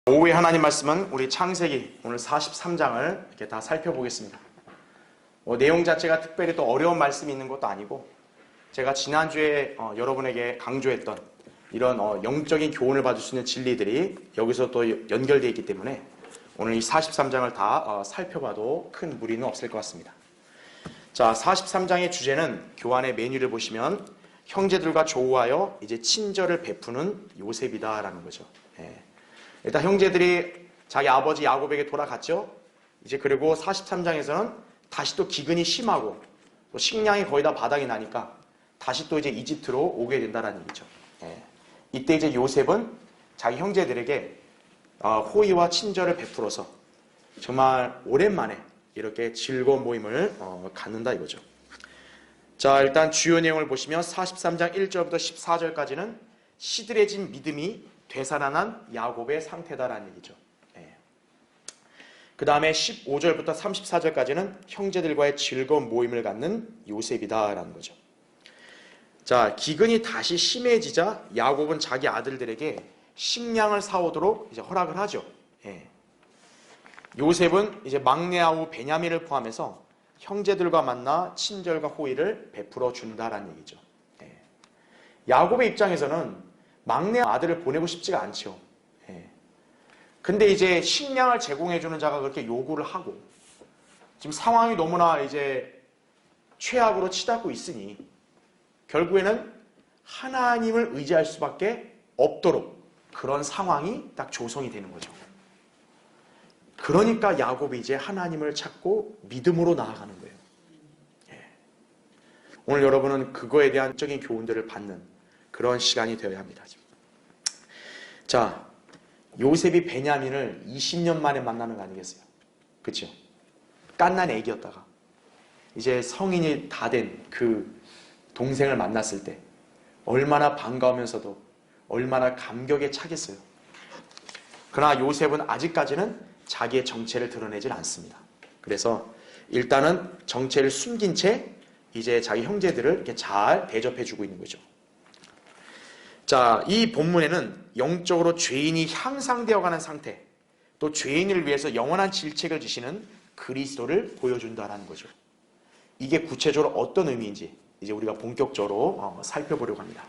오후의 하나님 말씀은 우리 창세기 오늘 43장을 이렇게 다 살펴보겠습니다. 내용 자체가 특별히 또 어려운 말씀이 있는 것도 아니고 제가 지난주에 여러분에게 강조했던 이런 영적인 교훈을 받을 수 있는 진리들이 여기서 또 연결되어 있기 때문에 오늘 이 43장을 다 살펴봐도 큰 무리는 없을 것 같습니다. 자, 43장의 주제는 교환의 메뉴를 보시면 형제들과 조우하여 이제 친절을 베푸는 요셉이다라는 거죠. 일단 형제들이 자기 아버지 야곱에게 돌아갔죠. 이제 그리고 43장에서는 다시 또 기근이 심하고 또 식량이 거의 다 바닥이 나니까 다시 또 이제 이집트로 오게 된다는 얘기죠. 이때 이제 요셉은 자기 형제들에게 호의와 친절을 베풀어서 정말 오랜만에 이렇게 즐거운 모임을 갖는다 이거죠. 자, 일단 주요 내용을 보시면 43장 1절부터 14절까지는 시들해진 믿음이 되살아난 야곱의 상태다라는 얘기죠. 그 다음에 15절부터 34절까지는 형제들과의 즐거운 모임을 갖는 요셉이다라는 거죠. 자, 기근이 다시 심해지자 야곱은 자기 아들들에게 식량을 사오도록 이제 허락을 하죠. 요셉은 이제 막내 아우 베냐민을 포함해서 형제들과 만나 친절과 호의를 베풀어 준다라는 얘기죠. 야곱의 입장에서는 막내 아들을 보내고 싶지가 않죠. 근데 이제 식량을 제공해주는 자가 그렇게 요구를 하고 지금 상황이 너무나 이제 최악으로 치닫고 있으니 결국에는 하나님을 의지할 수밖에 없도록 그런 상황이 딱 조성이 되는 거죠. 그러니까 야곱이 이제 하나님을 찾고 믿음으로 나아가는 거예요. 오늘 여러분은 그거에 대한 적인 교훈들을 받는 그런 시간이 되어야 합니다. 자, 요셉이 베냐민을 20년 만에 만나는 거 아니겠어요? 그렇죠? 갓난 애기였다가 이제 성인이 다 된 그 동생을 만났을 때 얼마나 반가우면서도 얼마나 감격에 차겠어요. 그러나 요셉은 아직까지는 자기의 정체를 드러내질 않습니다. 그래서 일단은 정체를 숨긴 채 이제 자기 형제들을 이렇게 잘 대접해주고 있는 거죠. 자, 이 본문에는 영적으로 죄인이 향상되어가는 상태, 또 죄인을 위해서 영원한 질책을 지시는 그리스도를 보여준다는 거죠. 이게 구체적으로 어떤 의미인지 이제 우리가 본격적으로 살펴보려고 합니다.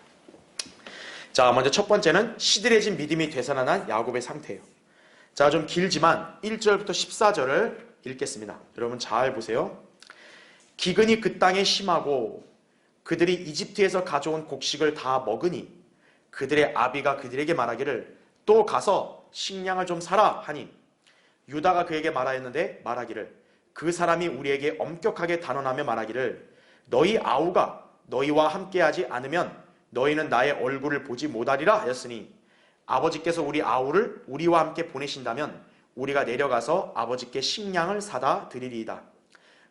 자, 먼저 첫 번째는 시들해진 믿음이 되살아난 야곱의 상태예요. 자, 좀 길지만 1절부터 14절을 읽겠습니다. 여러분 잘 보세요. 기근이 그 땅에 심하고 그들이 이집트에서 가져온 곡식을 다 먹으니 그들의 아비가 그들에게 말하기를 또 가서 식량을 좀 사라 하니 유다가 그에게 말하였는데 말하기를 그 사람이 우리에게 엄격하게 단언하며 말하기를 너희 아우가 너희와 함께하지 않으면 너희는 나의 얼굴을 보지 못하리라 하였으니 아버지께서 우리 아우를 우리와 함께 보내신다면 우리가 내려가서 아버지께 식량을 사다 드리리이다.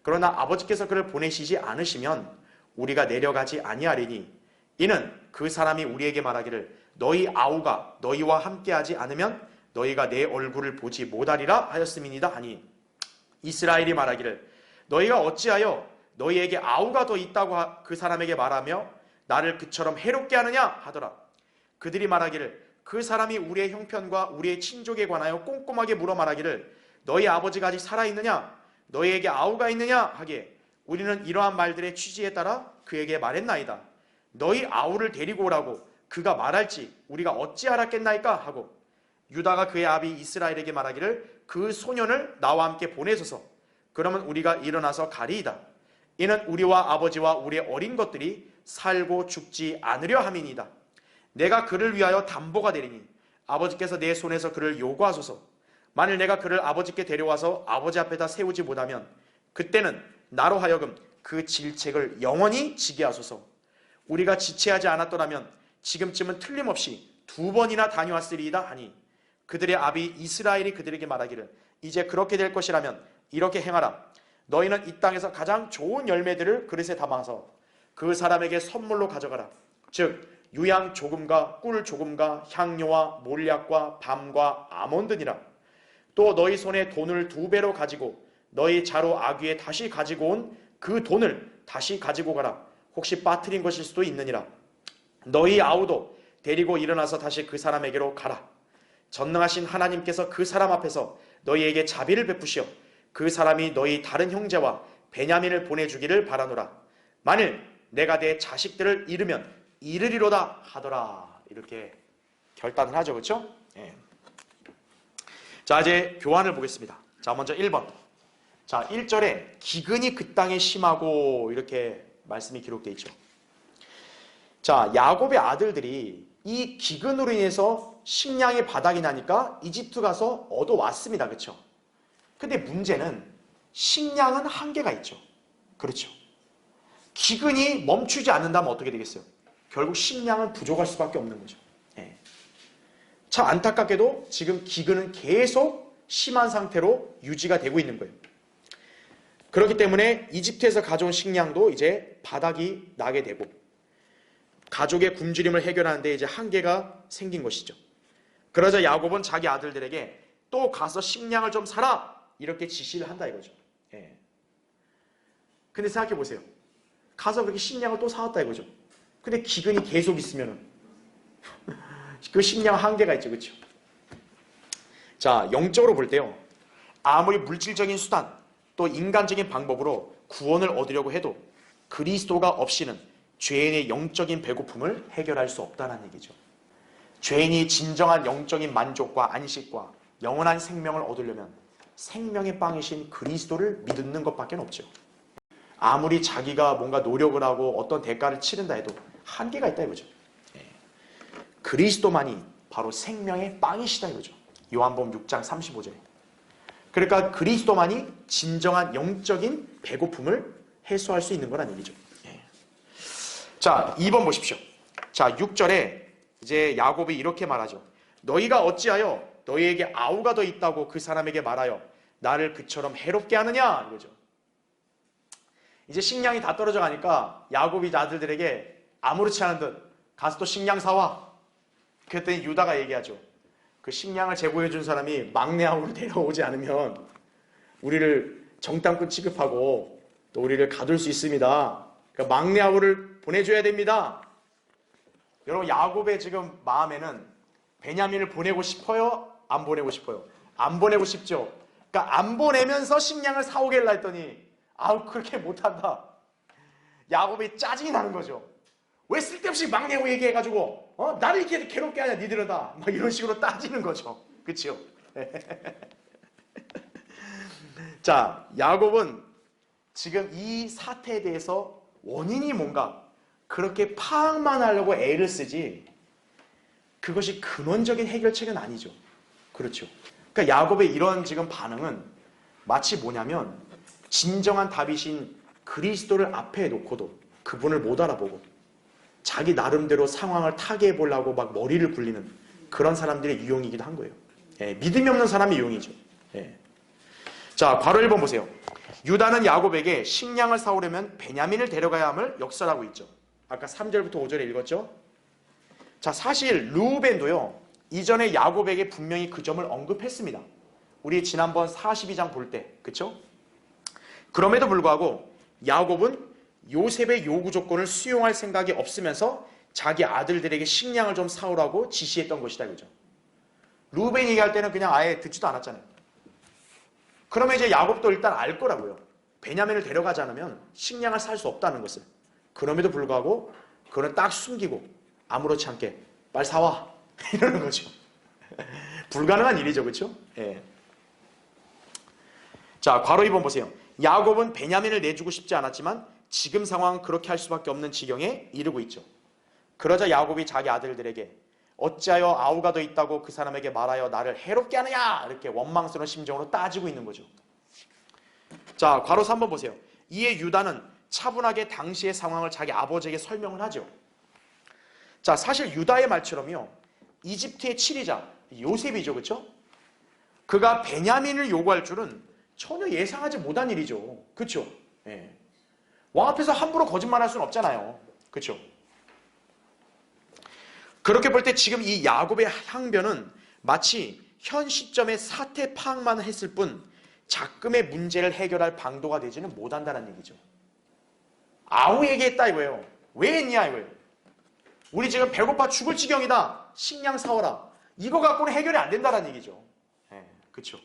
그러나 아버지께서 그를 보내시지 않으시면 우리가 내려가지 아니하리니 이는 그 사람이 우리에게 말하기를 너희 아우가 너희와 함께하지 않으면 너희가 내 얼굴을 보지 못하리라 하였음이니이다 하니 이스라엘이 말하기를 너희가 어찌하여 너희에게 아우가 더 있다고 그 사람에게 말하며 나를 그처럼 해롭게 하느냐 하더라. 그들이 말하기를 그 사람이 우리의 형편과 우리의 친족에 관하여 꼼꼼하게 물어 말하기를 너희 아버지가 아직 살아있느냐 너희에게 아우가 있느냐 하기에 우리는 이러한 말들의 취지에 따라 그에게 말했나이다. 너희 아우를 데리고 오라고 그가 말할지 우리가 어찌 알았겠나이까 하고 유다가 그의 아비 이스라엘에게 말하기를 그 소년을 나와 함께 보내소서. 그러면 우리가 일어나서 가리이다. 이는 우리와 아버지와 우리의 어린 것들이 살고 죽지 않으려 함이니이다. 내가 그를 위하여 담보가 되리니 아버지께서 내 손에서 그를 요구하소서. 만일 내가 그를 아버지께 데려와서 아버지 앞에다 세우지 못하면 그때는 나로 하여금 그 질책을 영원히 지게 하소서. 우리가 지체하지 않았더라면 지금쯤은 틀림없이 2번이나 다녀왔으리이다 하니 그들의 아비 이스라엘이 그들에게 말하기를 이제 그렇게 될 것이라면 이렇게 행하라. 너희는 이 땅에서 가장 좋은 열매들을 그릇에 담아서 그 사람에게 선물로 가져가라. 즉 유향 조금과 꿀 조금과 향료와 몰약과 밤과 아몬드니라. 또 너희 손에 돈을 2배로 가지고 너희 자루 아귀에 다시 가지고 온 그 돈을 다시 가지고 가라. 혹시 빠뜨린 것일 수도 있느니라. 너희 아우도 데리고 일어나서 다시 그 사람에게로 가라. 전능하신 하나님께서 그 사람 앞에서 너희에게 자비를 베푸시어 그 사람이 너희 다른 형제와 베냐민을 보내주기를 바라노라. 만일 내가 내 자식들을 잃으면 잃으리로다 하더라. 이렇게 결단을 하죠. 그렇죠? 예. 자, 이제 교환을 보겠습니다. 자, 먼저 1번. 자, 1절에 기근이 그 땅에 심하고 이렇게 말씀이 기록되어 있죠. 자, 야곱의 아들들이 이 기근으로 인해서 식량이 바닥이 나니까 이집트 가서 얻어왔습니다. 그렇죠? 근데 문제는 식량은 한계가 있죠. 그렇죠? 기근이 멈추지 않는다면 어떻게 되겠어요? 결국 식량은 부족할 수밖에 없는 거죠. 예. 참 안타깝게도 지금 기근은 계속 심한 상태로 유지가 되고 있는 거예요. 그렇기 때문에 이집트에서 가져온 식량도 이제 바닥이 나게 되고 가족의 굶주림을 해결하는데 이제 한계가 생긴 것이죠. 그러자 야곱은 자기 아들들에게 또 가서 식량을 좀 사라 이렇게 지시를 한다 이거죠. 예. 근데 생각해 보세요. 가서 그렇게 식량을 또 사왔다 이거죠. 근데 기근이 계속 있으면은 그 식량 한계가 있죠. 그렇죠? 자, 영적으로 볼 때요. 아무리 물질적인 수단 또 인간적인 방법으로 구원을 얻으려고 해도 그리스도가 없이는 죄인의 영적인 배고픔을 해결할 수 없다는 얘기죠. 죄인이 진정한 영적인 만족과 안식과 영원한 생명을 얻으려면 생명의 빵이신 그리스도를 믿는 것밖에 없죠. 아무리 자기가 뭔가 노력을 하고 어떤 대가를 치른다 해도 한계가 있다 이거죠. 그리스도만이 바로 생명의 빵이시다 이거죠. 요한복음 6장 35절에. 그러니까 그리스도만이 진정한 영적인 배고픔을 해소할 수 있는 거란 얘기죠. 자, 2번 보십시오. 자, 6절에 이제 야곱이 이렇게 말하죠. 너희가 어찌하여 너희에게 아우가 더 있다고 그 사람에게 말하여 나를 그처럼 해롭게 하느냐 이거죠. 이제 식량이 다 떨어져 가니까 야곱이 아들들에게 아무렇지 않은 듯 가서 또 식량 사와. 그랬더니 유다가 얘기하죠. 그 식량을 제공해 준 사람이 막내 아우를 데려오지 않으면 우리를 정탐꾼 취급하고 또 우리를 가둘 수 있습니다. 그러니까 막내 아우를 보내줘야 됩니다. 여러분, 야곱의 지금 마음에는 베냐민을 보내고 싶어요? 안 보내고 싶어요? 안 보내고 싶죠. 그러니까 안 보내면서 식량을 사오겠라 했더니 아우 그렇게 못한다. 야곱이 짜증이 나는 거죠. 왜 쓸데없이 막내 아우 얘기해가지고 나를 이렇게 괴롭게 하냐 니들은 다. 막 이런 식으로 따지는 거죠. 그렇죠? 자, 야곱은 지금 이 사태에 대해서 원인이 뭔가 그렇게 파악만 하려고 애를 쓰지 그것이 근원적인 해결책은 아니죠. 그렇죠. 그러니까 야곱의 이런 지금 반응은 마치 뭐냐면 진정한 답이신 그리스도를 앞에 놓고도 그분을 못 알아보고 자기 나름대로 상황을 타개해 보려고 막 머리를 굴리는 그런 사람들의 유형이기도 한 거예요. 예, 믿음이 없는 사람의 유형이죠. 예. 자, 괄호 1번 보세요. 유다는 야곱에게 식량을 사오려면 베냐민을 데려가야 함을 역설하고 있죠. 아까 3절부터 5절에 읽었죠. 자, 사실 르우벤도요 이전에 야곱에게 분명히 그 점을 언급했습니다. 우리 지난번 42장 볼 때, 그쵸? 그럼에도 불구하고 야곱은 요셉의 요구 조건을 수용할 생각이 없으면서 자기 아들들에게 식량을 좀 사오라고 지시했던 것이다, 그죠? 르우벤이 얘기할 때는 그냥 아예 듣지도 않았잖아요. 그러면 이제 야곱도 일단 알 거라고요. 베냐민을 데려가지 않으면 식량을 살 수 없다는 것을. 그럼에도 불구하고 그거는 딱 숨기고 아무렇지 않게 빨리 사와 이러는 거죠. 불가능한 일이죠, 그렇죠? 예. 자, 괄호 2번 보세요. 야곱은 베냐민을 내주고 싶지 않았지만 지금 상황은 그렇게 할 수밖에 없는 지경에 이르고 있죠. 그러자 야곱이 자기 아들들에게 어찌하여 아우가 더 있다고 그 사람에게 말하여 나를 해롭게 하느냐 이렇게 원망스러운 심정으로 따지고 있는 거죠. 자, 괄호 3번 보세요. 이에 유다는 차분하게 당시의 상황을 자기 아버지에게 설명을 하죠. 자, 사실 유다의 말처럼요 이집트의 치리자 요셉이죠, 그렇죠? 그가 베냐민을 요구할 줄은 전혀 예상하지 못한 일이죠, 그렇죠? 예. 왕 앞에서 함부로 거짓말할 수는 없잖아요, 그렇죠? 그렇게 볼 때 지금 이 야곱의 항변은 마치 현 시점의 사태 파악만 했을 뿐 작금의 문제를 해결할 방도가 되지는 못한다는 얘기죠. 아우 얘기했다 이거예요. 왜 했냐 이거예요. 우리 지금 배고파 죽을 지경이다. 식량 사오라. 이거 갖고는 해결이 안 된다는 얘기죠. 그렇죠.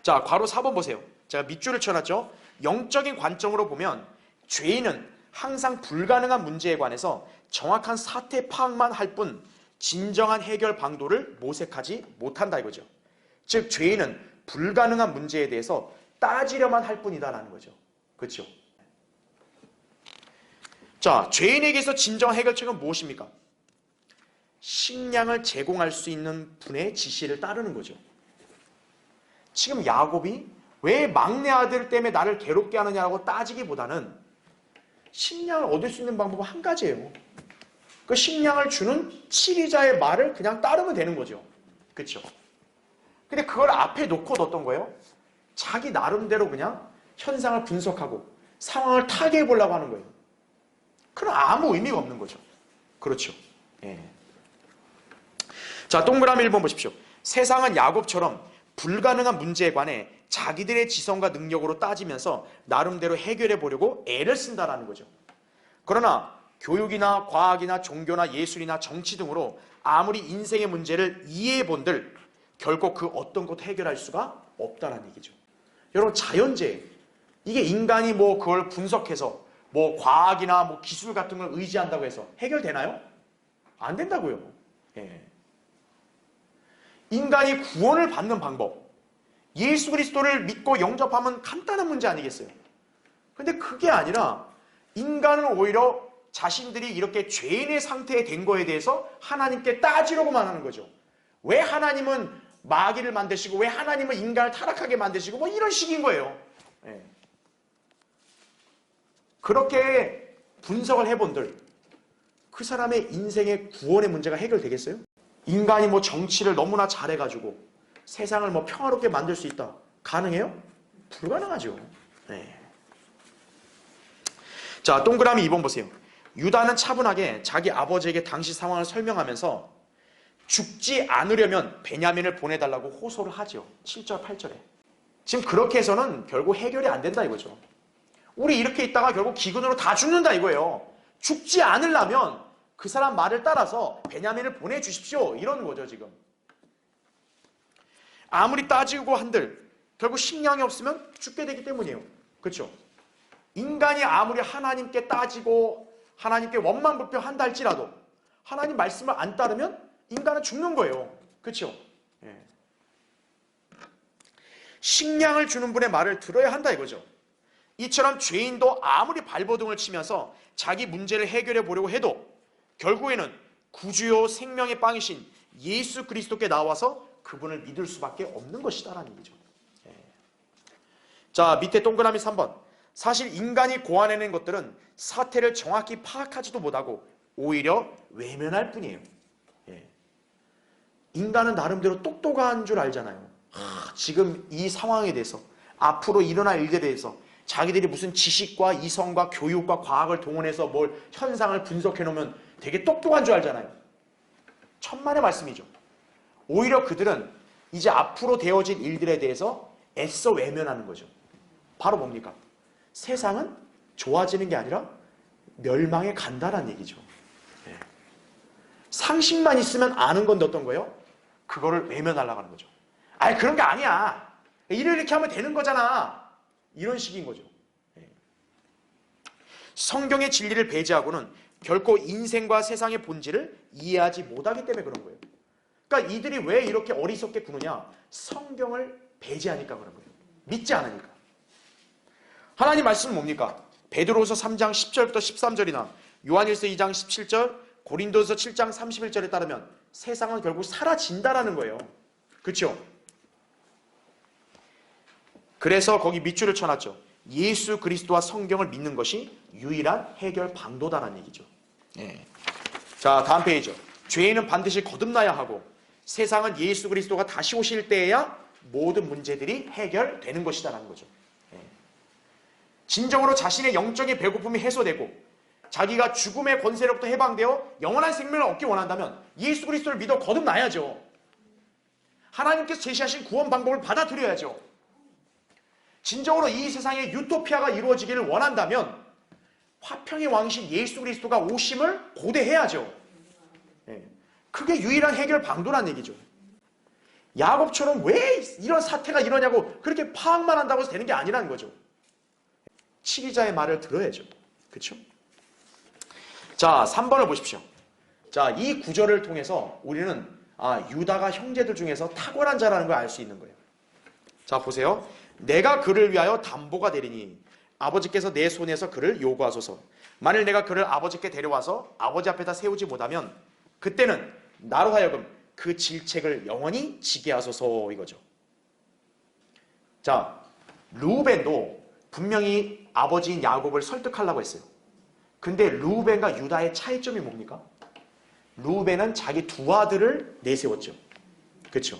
자, 괄호 4번 보세요. 제가 밑줄을 쳐놨죠. 영적인 관점으로 보면 죄인은 항상 불가능한 문제에 관해서 정확한 사태 파악만 할 뿐 진정한 해결 방도를 모색하지 못한다 이거죠. 즉 죄인은 불가능한 문제에 대해서 따지려만 할 뿐이다라는 거죠. 그렇죠? 자, 죄인에게서 진정한 해결책은 무엇입니까? 식량을 제공할 수 있는 분의 지시를 따르는 거죠. 지금 야곱이 왜 막내 아들 때문에 나를 괴롭게 하느냐고 따지기보다는 식량을 얻을 수 있는 방법은 한 가지예요. 그 식량을 주는 치리자의 말을 그냥 따르면 되는 거죠. 그렇죠? 근데 그걸 앞에 놓고 뒀던 거예요. 자기 나름대로 그냥 현상을 분석하고 상황을 타개해 보려고 하는 거예요. 그럼 아무 의미가 없는 거죠. 그렇죠. 예. 자, 동그라미 1번 보십시오. 세상은 야곱처럼 불가능한 문제에 관해 자기들의 지성과 능력으로 따지면서 나름대로 해결해 보려고 애를 쓴다라는 거죠. 그러나 교육이나 과학이나 종교나 예술이나 정치 등으로 아무리 인생의 문제를 이해해 본들 결코 그 어떤 것도 해결할 수가 없다는 얘기죠. 여러분, 자연재해, 이게 인간이 뭐 그걸 분석해서 뭐 과학이나 뭐 기술 같은 걸 의지한다고 해서 해결되나요? 안 된다고요. 예. 인간이 구원을 받는 방법, 예수 그리스도를 믿고 영접하면 간단한 문제 아니겠어요? 근데 그게 아니라 인간은 오히려 자신들이 이렇게 죄인의 상태에 된 거에 대해서 하나님께 따지려고만 하는 거죠. 왜 하나님은 마귀를 만드시고 왜 하나님은 인간을 타락하게 만드시고 뭐 이런 식인 거예요. 예. 그렇게 분석을 해본들 그 사람의 인생의 구원의 문제가 해결되겠어요? 인간이 뭐 정치를 너무나 잘해가지고 세상을 뭐 평화롭게 만들 수 있다. 가능해요? 불가능하죠. 네. 자, 동그라미 2번 보세요. 유다는 차분하게 자기 아버지에게 당시 상황을 설명하면서 죽지 않으려면 베냐민을 보내달라고 호소를 하죠. 7절, 8절에. 지금 그렇게 해서는 결국 해결이 안 된다 이거죠. 우리 이렇게 있다가 결국 기근으로 다 죽는다 이거예요. 죽지 않으려면 그 사람 말을 따라서 베냐민을 보내주십시오. 이런 거죠 지금. 아무리 따지고 한들 결국 식량이 없으면 죽게 되기 때문이에요. 그렇죠? 인간이 아무리 하나님께 따지고 하나님께 원망불평한다 할지라도 하나님 말씀을 안 따르면 인간은 죽는 거예요. 그렇죠? 예. 식량을 주는 분의 말을 들어야 한다 이거죠. 이처럼 죄인도 아무리 발버둥을 치면서 자기 문제를 해결해 보려고 해도 결국에는 구주요 생명의 빵이신 예수 그리스도께 나와서 그분을 믿을 수밖에 없는 것이다라는 얘기죠. 예. 자, 밑에 동그라미 3번. 사실 인간이 고안해낸 것들은 사태를 정확히 파악하지도 못하고 오히려 외면할 뿐이에요. 예. 인간은 나름대로 똑똑한 줄 알잖아요. 지금 이 상황에 대해서 앞으로 일어날 일들에 대해서 자기들이 무슨 지식과 이성과 교육과 과학을 동원해서 뭘 현상을 분석해 놓으면 되게 똑똑한 줄 알잖아요. 천만의 말씀이죠. 오히려 그들은 이제 앞으로 되어질 일들에 대해서 애써 외면하는 거죠. 바로 뭡니까? 세상은 좋아지는 게 아니라 멸망에 간다는 얘기죠. 네. 상식만 있으면 아는 건데 어떤 거예요? 그거를 외면하려고 하는 거죠. 아니 그런 게 아니야. 이렇게 하면 되는 거잖아. 이런 식인 거죠. 네. 성경의 진리를 배제하고는 결코 인생과 세상의 본질을 이해하지 못하기 때문에 그런 거예요. 그러니까 이들이 왜 이렇게 어리석게 구느냐? 성경을 배제하니까 그런 거예요. 믿지 않으니까. 하나님 말씀은 뭡니까? 베드로후서 3장 10절부터 13절이나 요한일서 2장 17절, 고린도서 7장 31절에 따르면 세상은 결국 사라진다라는 거예요. 그렇죠? 그래서 거기 밑줄을 쳐놨죠. 예수 그리스도와 성경을 믿는 것이 유일한 해결 방도다라는 얘기죠. 예. 자, 다음 페이지죠. 죄인은 반드시 거듭나야 하고 세상은 예수 그리스도가 다시 오실 때에야 모든 문제들이 해결되는 것이다라는 거죠. 예. 진정으로 자신의 영적인 배고픔이 해소되고 자기가 죽음의 권세로부터 해방되어 영원한 생명을 얻기 원한다면 예수 그리스도를 믿어 거듭나야죠. 하나님께서 제시하신 구원 방법을 받아들여야죠. 진정으로 이 세상에 유토피아가 이루어지기를 원한다면 화평의 왕이신 예수 그리스도가 오심을 고대해야죠. 예. 그게 유일한 해결 방도란 얘기죠. 야곱처럼 왜 이런 사태가 일어나냐고 그렇게 파악만 한다고 해서 되는 게 아니라는 거죠. 치리자의 말을 들어야죠. 그렇죠? 자, 3번을 보십시오. 자, 이 구절을 통해서 우리는 유다가 형제들 중에서 탁월한 자라는 걸 알 수 있는 거예요. 자, 보세요. 내가 그를 위하여 담보가 되리니 아버지께서 내 손에서 그를 요구하소서. 만일 내가 그를 아버지께 데려와서 아버지 앞에다 세우지 못하면 그때는 나로 하여금 그 질책을 영원히 지게 하소서, 이거죠. 자, 르우벤도 분명히 아버지인 야곱을 설득하려고 했어요. 근데 르우벤과 유다의 차이점이 뭡니까? 르우벤은 자기 두 아들을 내세웠죠. 그렇죠?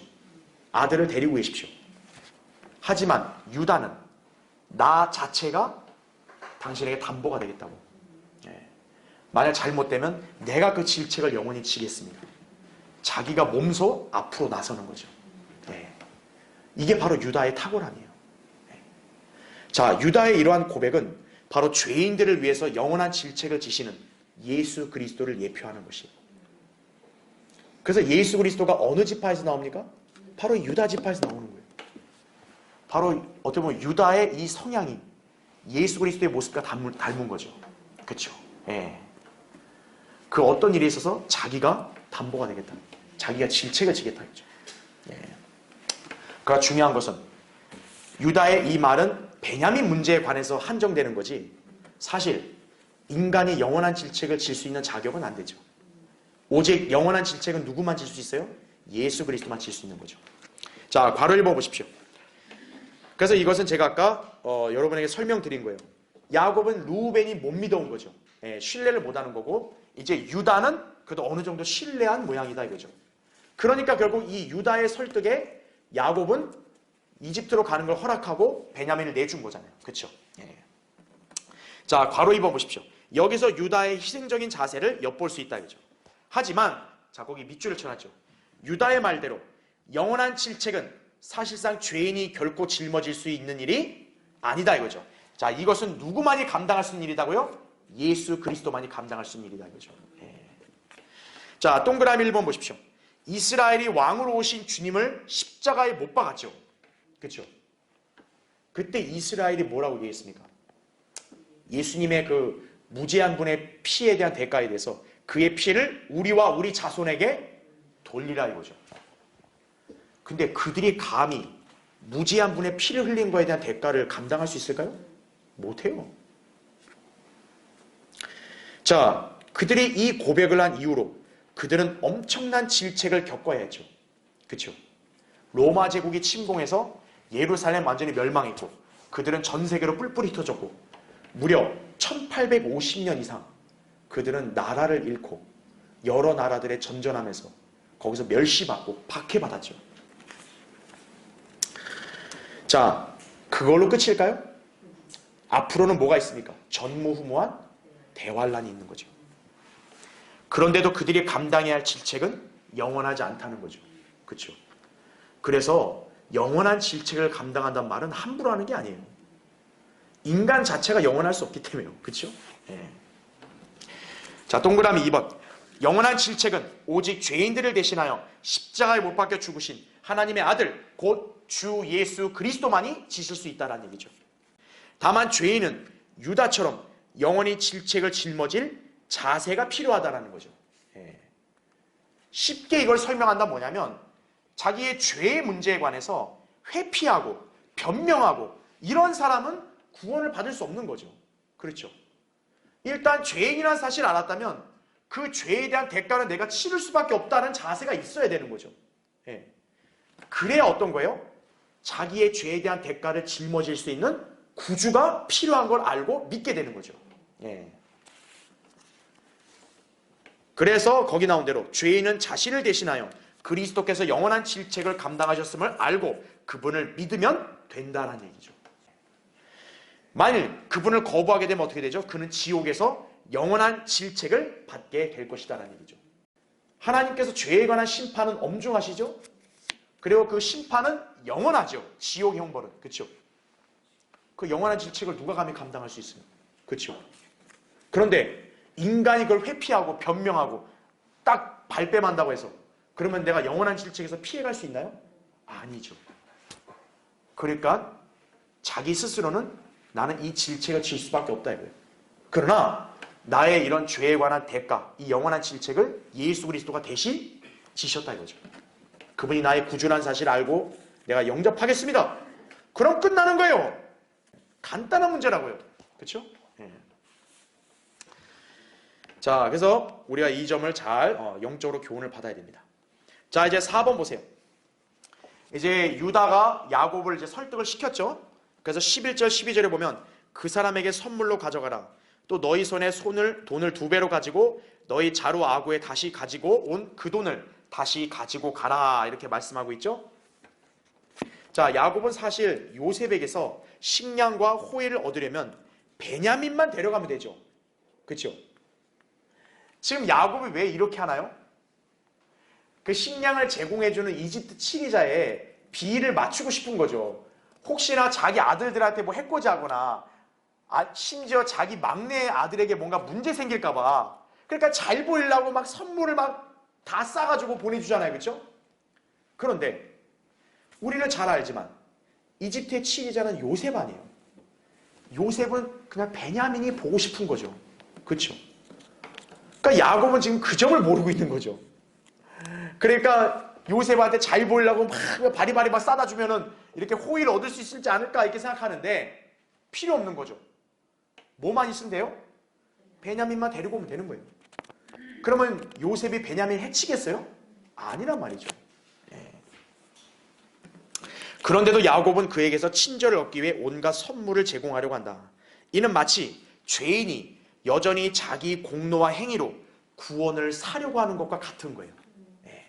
아들을 데리고 계십시오. 하지만 유다는 나 자체가 당신에게 담보가 되겠다고. 만약 잘못되면 내가 그 질책을 영원히 지겠습니다. 자기가 몸소 앞으로 나서는 거죠. 이게 바로 유다의 탁월함이에요. 자, 유다의 이러한 고백은 바로 죄인들을 위해서 영원한 질책을 지시는 예수 그리스도를 예표하는 것이에요. 그래서 예수 그리스도가 어느 지파에서 나옵니까? 바로 유다 지파에서 나오는 거예요. 바로 어떻게 보면 유다의 이 성향이 예수 그리스도의 모습과 닮은 거죠. 그렇죠? 그 어떤 일에 있어서 자기가 담보가 되겠다. 자기가 질책을 지겠다. 그러나 중요한 것은 유다의 이 말은 베냐민 문제에 관해서 한정되는 거지 사실 인간이 영원한 질책을 질 수 있는 자격은 안 되죠. 오직 영원한 질책은 누구만 질 수 있어요? 예수 그리스도만 질 수 있는 거죠. 자, 괄호 1번 보십시오. 그래서 이것은 제가 아까 여러분에게 설명드린 거예요. 야곱은 르우벤이 못 믿어온 거죠. 신뢰를 못하는 거고 이제 유다는 그래도 어느 정도 신뢰한 모양이다 이거죠. 그러니까 결국 이 유다의 설득에 야곱은 이집트로 가는 걸 허락하고 베냐민을 내준 거잖아요. 그렇죠? 자, 괄호 2번 보십시오. 여기서 유다의 희생적인 자세를 엿볼 수 있다 이거죠. 하지만 자, 거기 밑줄을 쳐놨죠. 유다의 말대로 영원한 질책은 사실상 죄인이 결코 짊어질 수 있는 일이 아니다 이거죠. 자, 이것은 누구만이 감당할 수 있는 일이다고요? 예수 그리스도만이 감당할 수 있는 일이다 이거죠. 자, 동그라미 1번 보십시오. 이스라엘이 왕으로 오신 주님을 십자가에 못 박았죠. 그렇죠? 그때 이스라엘이 뭐라고 얘기했습니까? 예수님의 그 무죄한 분의 피에 대한 대가에 대해서 그의 피를 우리와 우리 자손에게 돌리라 이거죠. 근데 그들이 감히 무죄한 분의 피를 흘린 거에 대한 대가를 감당할 수 있을까요? 못해요. 자, 그들이 이 고백을 한 이후로 그들은 엄청난 질책을 겪어야 했죠. 그렇죠? 로마 제국이 침공해서 예루살렘 완전히 멸망했고 그들은 전 세계로 뿔뿔이 흩어졌고 무려 1850년 이상 그들은 나라를 잃고 여러 나라들에 전전하면서 거기서 멸시받고 박해받았죠. 자, 그걸로 끝일까요? 앞으로는 뭐가 있습니까? 전무후무한 대환란이 있는 거죠. 그런데도 그들이 감당해야 할 질책은 영원하지 않다는 거죠. 그렇죠? 그래서 영원한 질책을 감당한다는 말은 함부로 하는 게 아니에요. 인간 자체가 영원할 수 없기 때문에요. 그렇죠? 자, 동그라미 2번. 영원한 질책은 오직 죄인들을 대신하여 십자가에 못 박혀 죽으신 하나님의 아들 곧 주 예수 그리스도만이 지실 수 있다는 얘기죠. 다만 죄인은 유다처럼 영원히 질책을 짊어질 자세가 필요하다는 거죠. 쉽게 이걸 설명한다면 뭐냐면 자기의 죄의 문제에 관해서 회피하고 변명하고 이런 사람은 구원을 받을 수 없는 거죠. 그렇죠? 일단 죄인이라는 사실을 알았다면 그 죄에 대한 대가는 내가 치를 수밖에 없다는 자세가 있어야 되는 거죠. 그래야 어떤 거예요? 자기의 죄에 대한 대가를 짊어질 수 있는 구주가 필요한 걸 알고 믿게 되는 거죠. 그래서 거기 나온 대로 죄인은 자신을 대신하여 그리스도께서 영원한 질책을 감당하셨음을 알고 그분을 믿으면 된다는 얘기죠. 만일 그분을 거부하게 되면 어떻게 되죠? 그는 지옥에서 영원한 질책을 받게 될 것이다라는 얘기죠. 하나님께서 죄에 관한 심판은 엄중하시죠? 그리고 그 심판은 영원하죠. 지옥 형벌은. 그렇죠? 그 영원한 질책을 누가 감히 감당할 수 있어요? 그렇죠? 그런데 인간이 그걸 회피하고 변명하고 딱 발뺌한다고 해서 그러면 내가 영원한 질책에서 피해갈 수 있나요? 아니죠. 그러니까 자기 스스로는 나는 이 질책을 질 수밖에 없다 이거예요. 그러나 나의 이런 죄에 관한 대가, 이 영원한 질책을 예수 그리스도가 대신 지셨다 이거죠. 그분이 나의 구주라는 사실을 알고 내가 영접하겠습니다. 그럼 끝나는 거예요. 간단한 문제라고요. 그렇죠? 예. 자, 그래서 우리가 이 점을 잘 영적으로 교훈을 받아야 됩니다. 자, 이제 4번 보세요. 이제 유다가 야곱을 이제 설득을 시켰죠. 그래서 11절 12절에 보면 그 사람에게 선물로 가져가라. 또 너희 손에 돈을 2배로 가지고 너희 자루 아구에 다시 가지고 온 그 돈을 다시 가지고 가라. 이렇게 말씀하고 있죠. 자, 야곱은 사실 요셉에게서 식량과 호의를 얻으려면 베냐민만 데려가면 되죠. 그렇죠? 지금 야곱이 왜 이렇게 하나요? 그 식량을 제공해주는 이집트 치리자의 비위를 맞추고 싶은 거죠. 혹시나 자기 아들들한테 뭐 해코지하거나 심지어 자기 막내 아들에게 뭔가 문제 생길까봐 그러니까 잘 보이려고 막 선물을 막 다 싸가지고 보내주잖아요. 그렇죠? 그런데 우리는 잘 알지만 이집트의 치리자는 요셉 아니에요. 요셉은 그냥 베냐민이 보고 싶은 거죠. 그렇죠? 그러니까 야곱은 지금 그 점을 모르고 있는 거죠. 그러니까 요셉한테 잘 보이려고 막 바리바리 막 싸다 주면은 이렇게 호의를 얻을 수 있을지 않을까 이렇게 생각하는데 필요 없는 거죠. 뭐만 있으면 돼요? 베냐민만 데리고 오면 되는 거예요. 그러면 요셉이 베냐민 해치겠어요? 아니란 말이죠. 예. 그런데도 야곱은 그에게서 친절을 얻기 위해 온갖 선물을 제공하려고 한다. 이는 마치 죄인이 여전히 자기 공로와 행위로 구원을 사려고 하는 것과 같은 거예요. 예.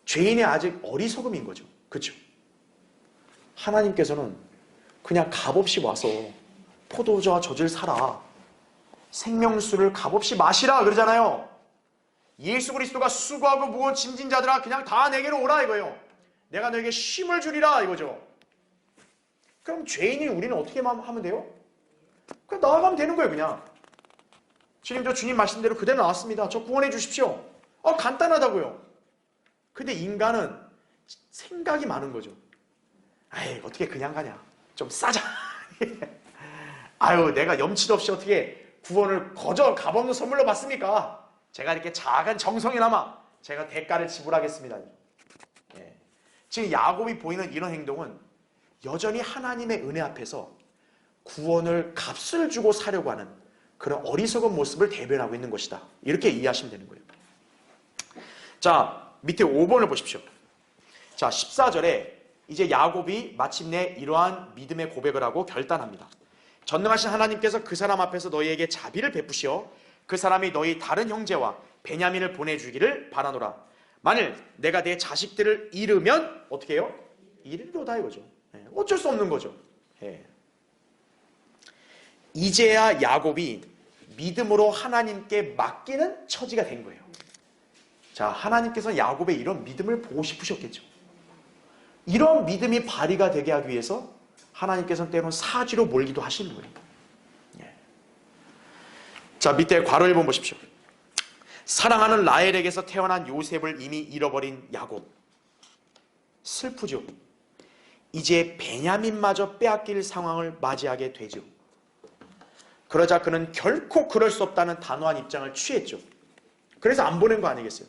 죄인이 아직 어리석음인 거죠. 그렇죠? 하나님께서는 그냥 값없이 와서 포도주와 젖을 사라. 생명수를 값없이 마시라 그러잖아요. 예수 그리스도가 수고하고 무거운 짐진 자들아 그냥 다 내게로 오라 이거예요. 내가 너에게 쉼을 주리라 이거죠. 그럼 죄인인 우리는 어떻게 하면 돼요? 그냥 나아가면 되는 거예요. 그냥 주님 저 주님 말씀대로 그대로 나왔습니다. 저 구원해 주십시오. 간단하다고요. 근데 인간은 생각이 많은 거죠. 아이 어떻게 그냥 가냐. 좀 싸자. 아유 내가 염치도 없이 어떻게 구원을 거저 값없는 선물로 받습니까? 제가 이렇게 작은 정성이나마 제가 대가를 지불하겠습니다. 예. 지금 야곱이 보이는 이런 행동은 여전히 하나님의 은혜 앞에서 구원을 값을 주고 사려고 하는 그런 어리석은 모습을 대변하고 있는 것이다. 이렇게 이해하시면 되는 거예요. 자, 밑에 5번을 보십시오. 자, 14절에 이제 야곱이 마침내 이러한 믿음의 고백을 하고 결단합니다. 전능하신 하나님께서 그 사람 앞에서 너희에게 자비를 베푸시어 그 사람이 너희 다른 형제와 베냐민을 보내주기를 바라노라. 만일 내가 내 자식들을 잃으면 어떻게 해요? 잃으리로다 이거죠. 어쩔 수 없는 거죠. 이제야 야곱이 믿음으로 하나님께 맡기는 처지가 된 거예요. 자, 하나님께서 야곱의 이런 믿음을 보고 싶으셨겠죠. 이런 믿음이 발휘가 되게 하기 위해서 하나님께서는 때로는 사지로 몰기도 하시는 거예요. 자, 밑에 괄호 1번 보십시오. 사랑하는 라헬에게서 태어난 요셉을 이미 잃어버린 야곱. 슬프죠. 이제 베냐민마저 빼앗길 상황을 맞이하게 되죠. 그러자 그는 결코 그럴 수 없다는 단호한 입장을 취했죠. 그래서 안 보낸 거 아니겠어요?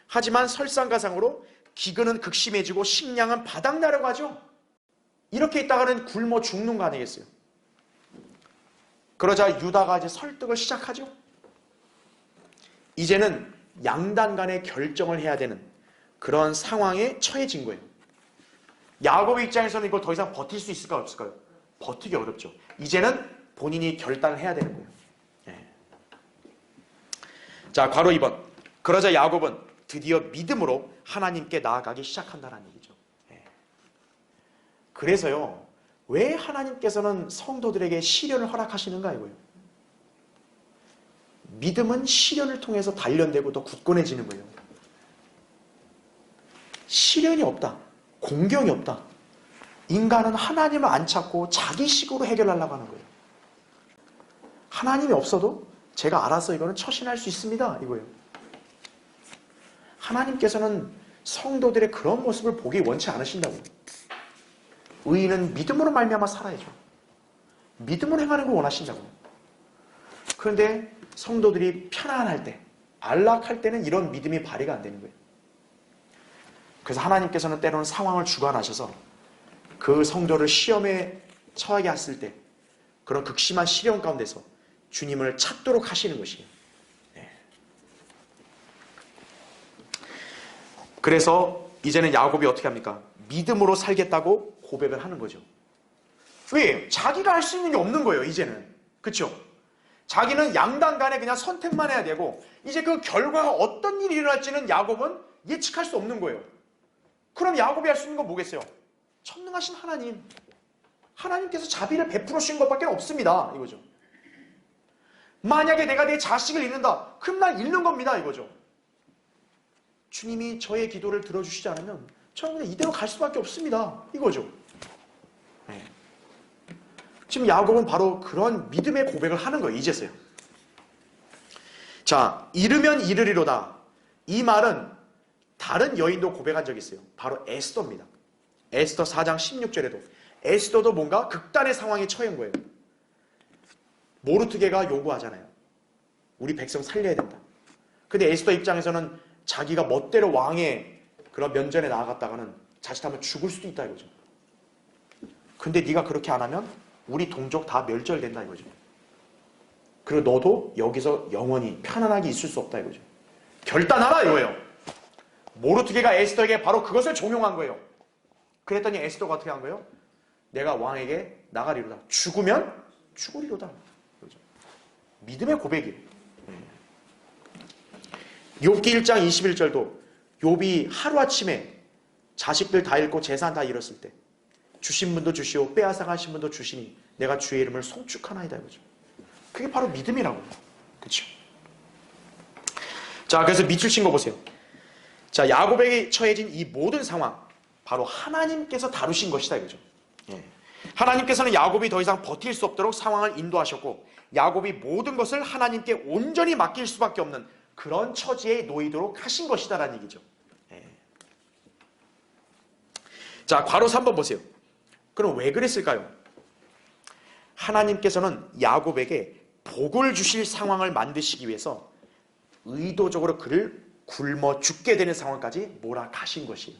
하지만 설상가상으로 기근은 극심해지고 식량은 바닥나려고 하죠. 이렇게 있다가는 굶어 죽는 거 아니겠어요? 그러자 유다가 이제 설득을 시작하죠. 이제는 양단 간의 결정을 해야 되는 그런 상황에 처해진 거예요. 야곱의 입장에서는 이거 더 이상 버틸 수 있을까 없을까요? 버티기 어렵죠. 이제는 본인이 결단을 해야 되는 거예요. 자, 괄호 2번. 그러자 야곱은 드디어 믿음으로 하나님께 나아가기 시작한다는 얘기죠. 그래서요, 왜 하나님께서는 성도들에게 시련을 허락하시는가 이거예요. 믿음은 시련을 통해서 단련되고 더 굳건해지는 거예요. 시련이 없다. 공경이 없다. 인간은 하나님을 안 찾고 자기식으로 해결하려고 하는 거예요. 하나님이 없어도 제가 알아서 이거는 처신할 수 있습니다. 이거예요. 하나님께서는 성도들의 그런 모습을 보기 원치 않으신다고요. 의인은 믿음으로 말미암아 살아야죠. 믿음으로 행하는 걸 원하신다고요. 그런데 성도들이 편안할 때, 안락할 때는 이런 믿음이 발휘가 안 되는 거예요. 그래서 하나님께서는 때로는 상황을 주관하셔서 그 성도를 시험에 처하게 했을 때 그런 극심한 시련 가운데서 주님을 찾도록 하시는 것이에요. 네. 그래서 이제는 야곱이 어떻게 합니까? 믿음으로 살겠다고 고백을 하는 거죠. 왜? 자기가 할 수 있는 게 없는 거예요, 이제는. 그렇죠? 자기는 양당 간에 그냥 선택만 해야 되고 이제 그 결과가 어떤 일이 일어날지는 야곱은 예측할 수 없는 거예요. 그럼 야곱이 할 수 있는 건 뭐겠어요? 전능하신 하나님. 하나님께서 자비를 베풀어 주신 것밖에 없습니다. 이거죠. 만약에 내가 내 자식을 잃는다. 그럼 난 잃는 겁니다. 이거죠. 주님이 저의 기도를 들어주시지 않으면 저는 그냥 이대로 갈 수밖에 없습니다. 이거죠. 네. 지금 야곱은 바로 그런 믿음의 고백을 하는 거예요. 이제서야. 자, 잃으면 잃으리로다. 이 말은 다른 여인도 고백한 적이 있어요. 바로 에스더입니다. 에스더 4장 16절에도 에스더도 뭔가 극단의 상황에 처한 거예요. 모르드게가 요구하잖아요. 우리 백성 살려야 된다. 근데 에스더 입장에서는 자기가 멋대로 왕의 그런 면전에 나아갔다가는 자칫하면 죽을 수도 있다 이거죠. 근데 네가 그렇게 안 하면 우리 동족 다 멸절된다 이거죠. 그리고 너도 여기서 영원히 편안하게 있을 수 없다 이거죠. 결단하라 이거예요. 모르드게가 에스더에게 바로 그것을 종용한 거예요. 그랬더니 에스더가 어떻게 한 거예요? 내가 왕에게 나가리로다. 죽으면 죽으리로다. 그렇죠? 믿음의 고백이에요. 욥기 1장 21절도 욥이 하루아침에 자식들 다 잃고 재산 다 잃었을 때 주신 분도 주시오 빼앗아 가신 분도 주시니 내가 주의 이름을 송축하나이다 이거죠. 그게 바로 믿음이라고. 그렇죠? 자, 그래서 밑줄 친 거 보세요. 자, 야곱에게 처해진 이 모든 상황 바로 하나님께서 다루신 것이다 이거죠. 예. 하나님께서는 야곱이 더 이상 버틸 수 없도록 상황을 인도하셨고 야곱이 모든 것을 하나님께 온전히 맡길 수밖에 없는 그런 처지에 놓이도록 하신 것이다라는 얘기죠. 예. 자, 괄호 3번 보세요. 그럼 왜 그랬을까요? 하나님께서는 야곱에게 복을 주실 상황을 만드시기 위해서 의도적으로 그를 굶어 죽게 되는 상황까지 몰아가신 것이에요.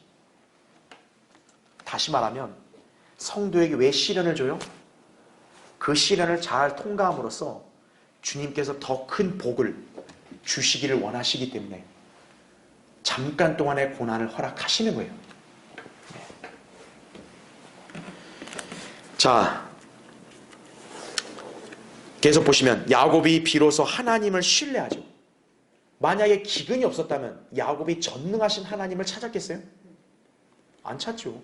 다시 말하면 성도에게 왜 시련을 줘요? 그 시련을 잘 통과함으로써 주님께서 더 큰 복을 주시기를 원하시기 때문에 잠깐 동안의 고난을 허락하시는 거예요. 네. 자, 계속 보시면 야곱이 비로소 하나님을 신뢰하죠. 만약에 기근이 없었다면 야곱이 전능하신 하나님을 찾았겠어요? 안 찾죠.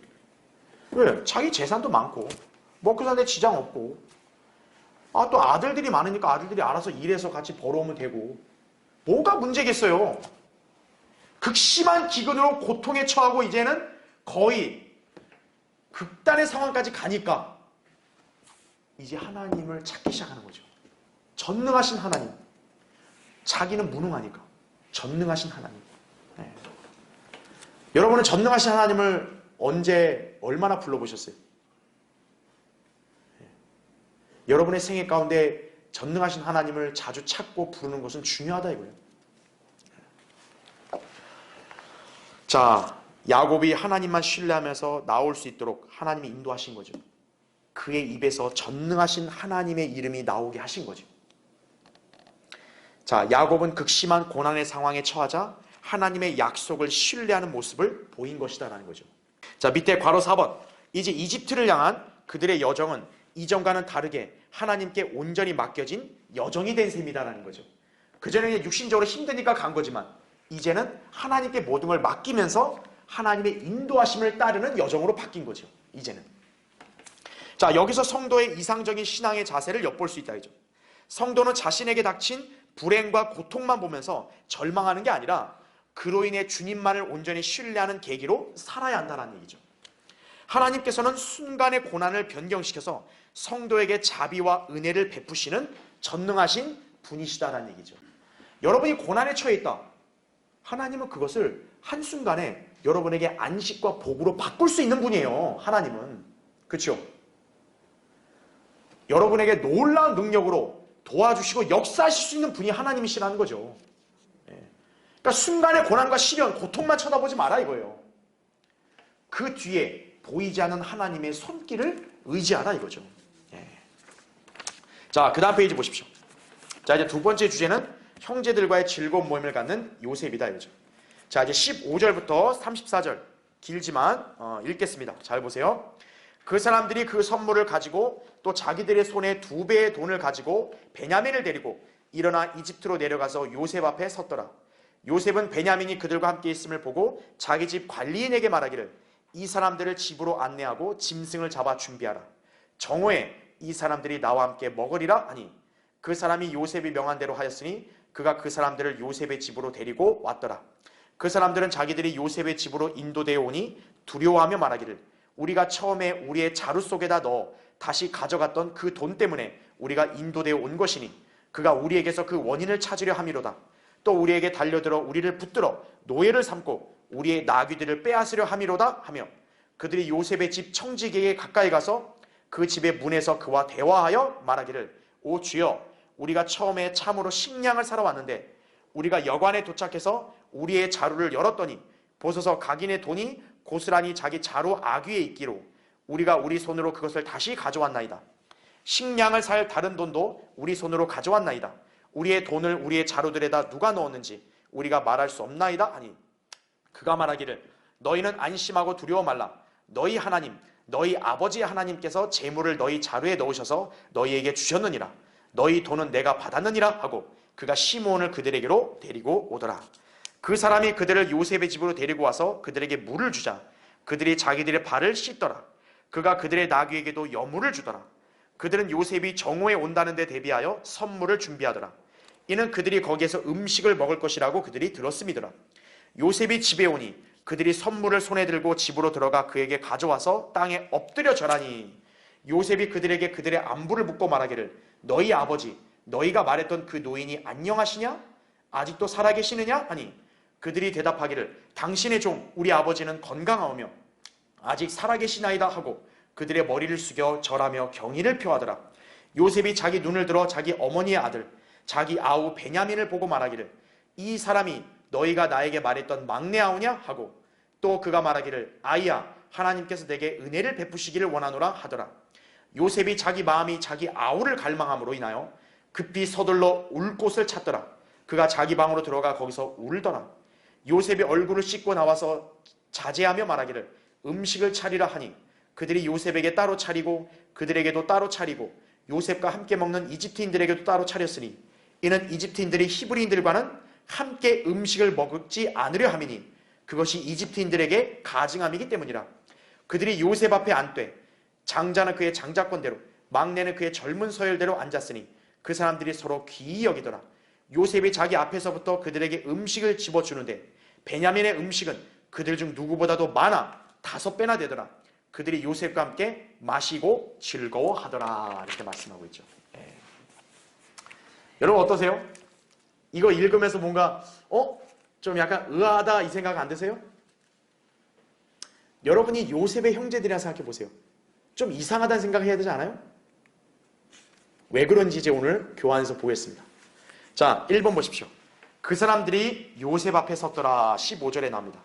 왜? 자기 재산도 많고 먹고 사는데 지장 없고 또 아들들이 많으니까 아들들이 알아서 일해서 같이 벌어오면 되고 뭐가 문제겠어요? 극심한 기근으로 고통에 처하고 이제는 거의 극단의 상황까지 가니까 이제 하나님을 찾기 시작하는 거죠. 전능하신 하나님. 자기는 무능하니까 전능하신 하나님. 네. 여러분은 전능하신 하나님을 언제 얼마나 불러보셨어요? 네. 여러분의 생애 가운데 전능하신 하나님을 자주 찾고 부르는 것은 중요하다 이거예요. 자, 야곱이 하나님만 신뢰하면서 나올 수 있도록 하나님이 인도하신 거죠. 그의 입에서 전능하신 하나님의 이름이 나오게 하신 거죠. 자, 야곱은 극심한 고난의 상황에 처하자 하나님의 약속을 신뢰하는 모습을 보인 것이다라는 거죠. 자, 밑에 괄호 4번. 이제 이집트를 향한 그들의 여정은 이전과는 다르게 하나님께 온전히 맡겨진 여정이 된 셈이다라는 거죠. 그전에는 육신적으로 힘드니까 간 거지만 이제는 하나님께 모든 걸 맡기면서 하나님의 인도하심을 따르는 여정으로 바뀐 거죠. 이제는. 자, 여기서 성도의 이상적인 신앙의 자세를 엿볼 수 있다. 성도는 자신에게 닥친 불행과 고통만 보면서 절망하는 게 아니라 그로 인해 주님만을 온전히 신뢰하는 계기로 살아야 한다는 얘기죠. 하나님께서는 순간의 고난을 변경시켜서 성도에게 자비와 은혜를 베푸시는 전능하신 분이시다라는 얘기죠. 여러분이 고난에 처해 있다. 하나님은 그것을 한순간에 여러분에게 안식과 복으로 바꿀 수 있는 분이에요. 하나님은. 그렇죠? 여러분에게 놀라운 능력으로 도와주시고 역사하실 수 있는 분이 하나님이시라는 거죠. 그러니까 순간의 고난과 시련, 고통만 쳐다보지 마라 이거예요. 그 뒤에 보이지 않는 하나님의 손길을 의지하라 이거죠. 자, 그 다음 페이지 보십시오. 자, 이제 두 번째 주제는 형제들과의 즐거운 모임을 갖는 요셉이다 이거죠. 자, 이제 15절부터 34절 길지만 읽겠습니다. 잘 보세요. 그 사람들이 그 선물을 가지고 또 자기들의 손에 2배의 돈을 가지고 베냐민을 데리고 일어나 이집트로 내려가서 요셉 앞에 섰더라. 요셉은 베냐민이 그들과 함께 있음을 보고 자기 집 관리인에게 말하기를 이 사람들을 집으로 안내하고 짐승을 잡아 준비하라. 정오에 이 사람들이 나와 함께 먹으리라 하니 그 사람이 요셉이 명한 대로 하였으니 그가 그 사람들을 요셉의 집으로 데리고 왔더라. 그 사람들은 자기들이 요셉의 집으로 인도되어 오니 두려워하며 말하기를 우리가 처음에 우리의 자루 속에다 넣어 다시 가져갔던 그 돈 때문에 우리가 인도되어 온 것이니 그가 우리에게서 그 원인을 찾으려 함이로다. 또 우리에게 달려들어 우리를 붙들어 노예를 삼고 우리의 나귀들을 빼앗으려 함이로다 하며 그들이 요셉의 집 청지기에게 가까이 가서 그 집의 문에서 그와 대화하여 말하기를 오 주여 우리가 처음에 참으로 식량을 사러 왔는데 우리가 여관에 도착해서 우리의 자루를 열었더니 보소서 각인의 돈이 고스란히 자기 자루 아귀에 있기로 우리가 우리 손으로 그것을 다시 가져왔나이다. 식량을 살 다른 돈도 우리 손으로 가져왔나이다. 우리의 돈을 우리의 자루들에다 누가 넣었는지 우리가 말할 수 없나이다 하니 그가 말하기를 너희는 안심하고 두려워 말라. 너희 하나님 너희 아버지 하나님께서 재물을 너희 자루에 넣으셔서 너희에게 주셨느니라. 너희 돈은 내가 받았느니라 하고 그가 시므온을 그들에게로 데리고 오더라. 그 사람이 그들을 요셉의 집으로 데리고 와서 그들에게 물을 주자 그들이 자기들의 발을 씻더라. 그가 그들의 나귀에게도 여물을 주더라. 그들은 요셉이 정오에 온다는 데 대비하여 선물을 준비하더라. 이는 그들이 거기에서 음식을 먹을 것이라고 그들이 들었음이더라. 요셉이 집에 오니 그들이 선물을 손에 들고 집으로 들어가 그에게 가져와서 땅에 엎드려 절하니 요셉이 그들에게 그들의 안부를 묻고 말하기를 너희 아버지 너희가 말했던 그 노인이 안녕하시냐? 아직도 살아계시느냐? 하니 그들이 대답하기를 당신의 종 우리 아버지는 건강하오며 아직 살아계시나이다 하고 그들의 머리를 숙여 절하며 경의를 표하더라. 요셉이 자기 눈을 들어 자기 어머니의 아들 자기 아우 베냐민을 보고 말하기를 이 사람이 너희가 나에게 말했던 막내 아우냐? 하고 또 그가 말하기를 아이야 하나님께서 내게 은혜를 베푸시기를 원하노라 하더라. 요셉이 자기 마음이 자기 아우를 갈망함으로 인하여 급히 서둘러 울 곳을 찾더라. 그가 자기 방으로 들어가 거기서 울더라. 요셉이 얼굴을 씻고 나와서 자제하며 말하기를 음식을 차리라 하니 그들이 요셉에게 따로 차리고 그들에게도 따로 차리고 요셉과 함께 먹는 이집트인들에게도 따로 차렸으니 이는 이집트인들이 히브리인들과는 함께 음식을 먹지 않으려 함이니 그것이 이집트인들에게 가증함이기 때문이라. 그들이 요셉 앞에 앉되 장자는 그의 장자권대로 막내는 그의 젊은 서열대로 앉았으니 그 사람들이 서로 귀히 여기더라. 요셉이 자기 앞에서부터 그들에게 음식을 집어주는데 베냐민의 음식은 그들 중 누구보다도 많아 5배나 되더라. 그들이 요셉과 함께 마시고 즐거워하더라. 이렇게 말씀하고 있죠. 여러분 어떠세요? 이거 읽으면서 뭔가 좀 약간 의아하다 이 생각 안 드세요? 여러분이 요셉의 형제들이라 생각해 보세요. 좀 이상하다는 생각을 해야 되지 않아요? 왜 그런지 이제 오늘 교환해서 보겠습니다. 자, 1번 보십시오. 그 사람들이 요셉 앞에 섰더라. 15절에 나옵니다.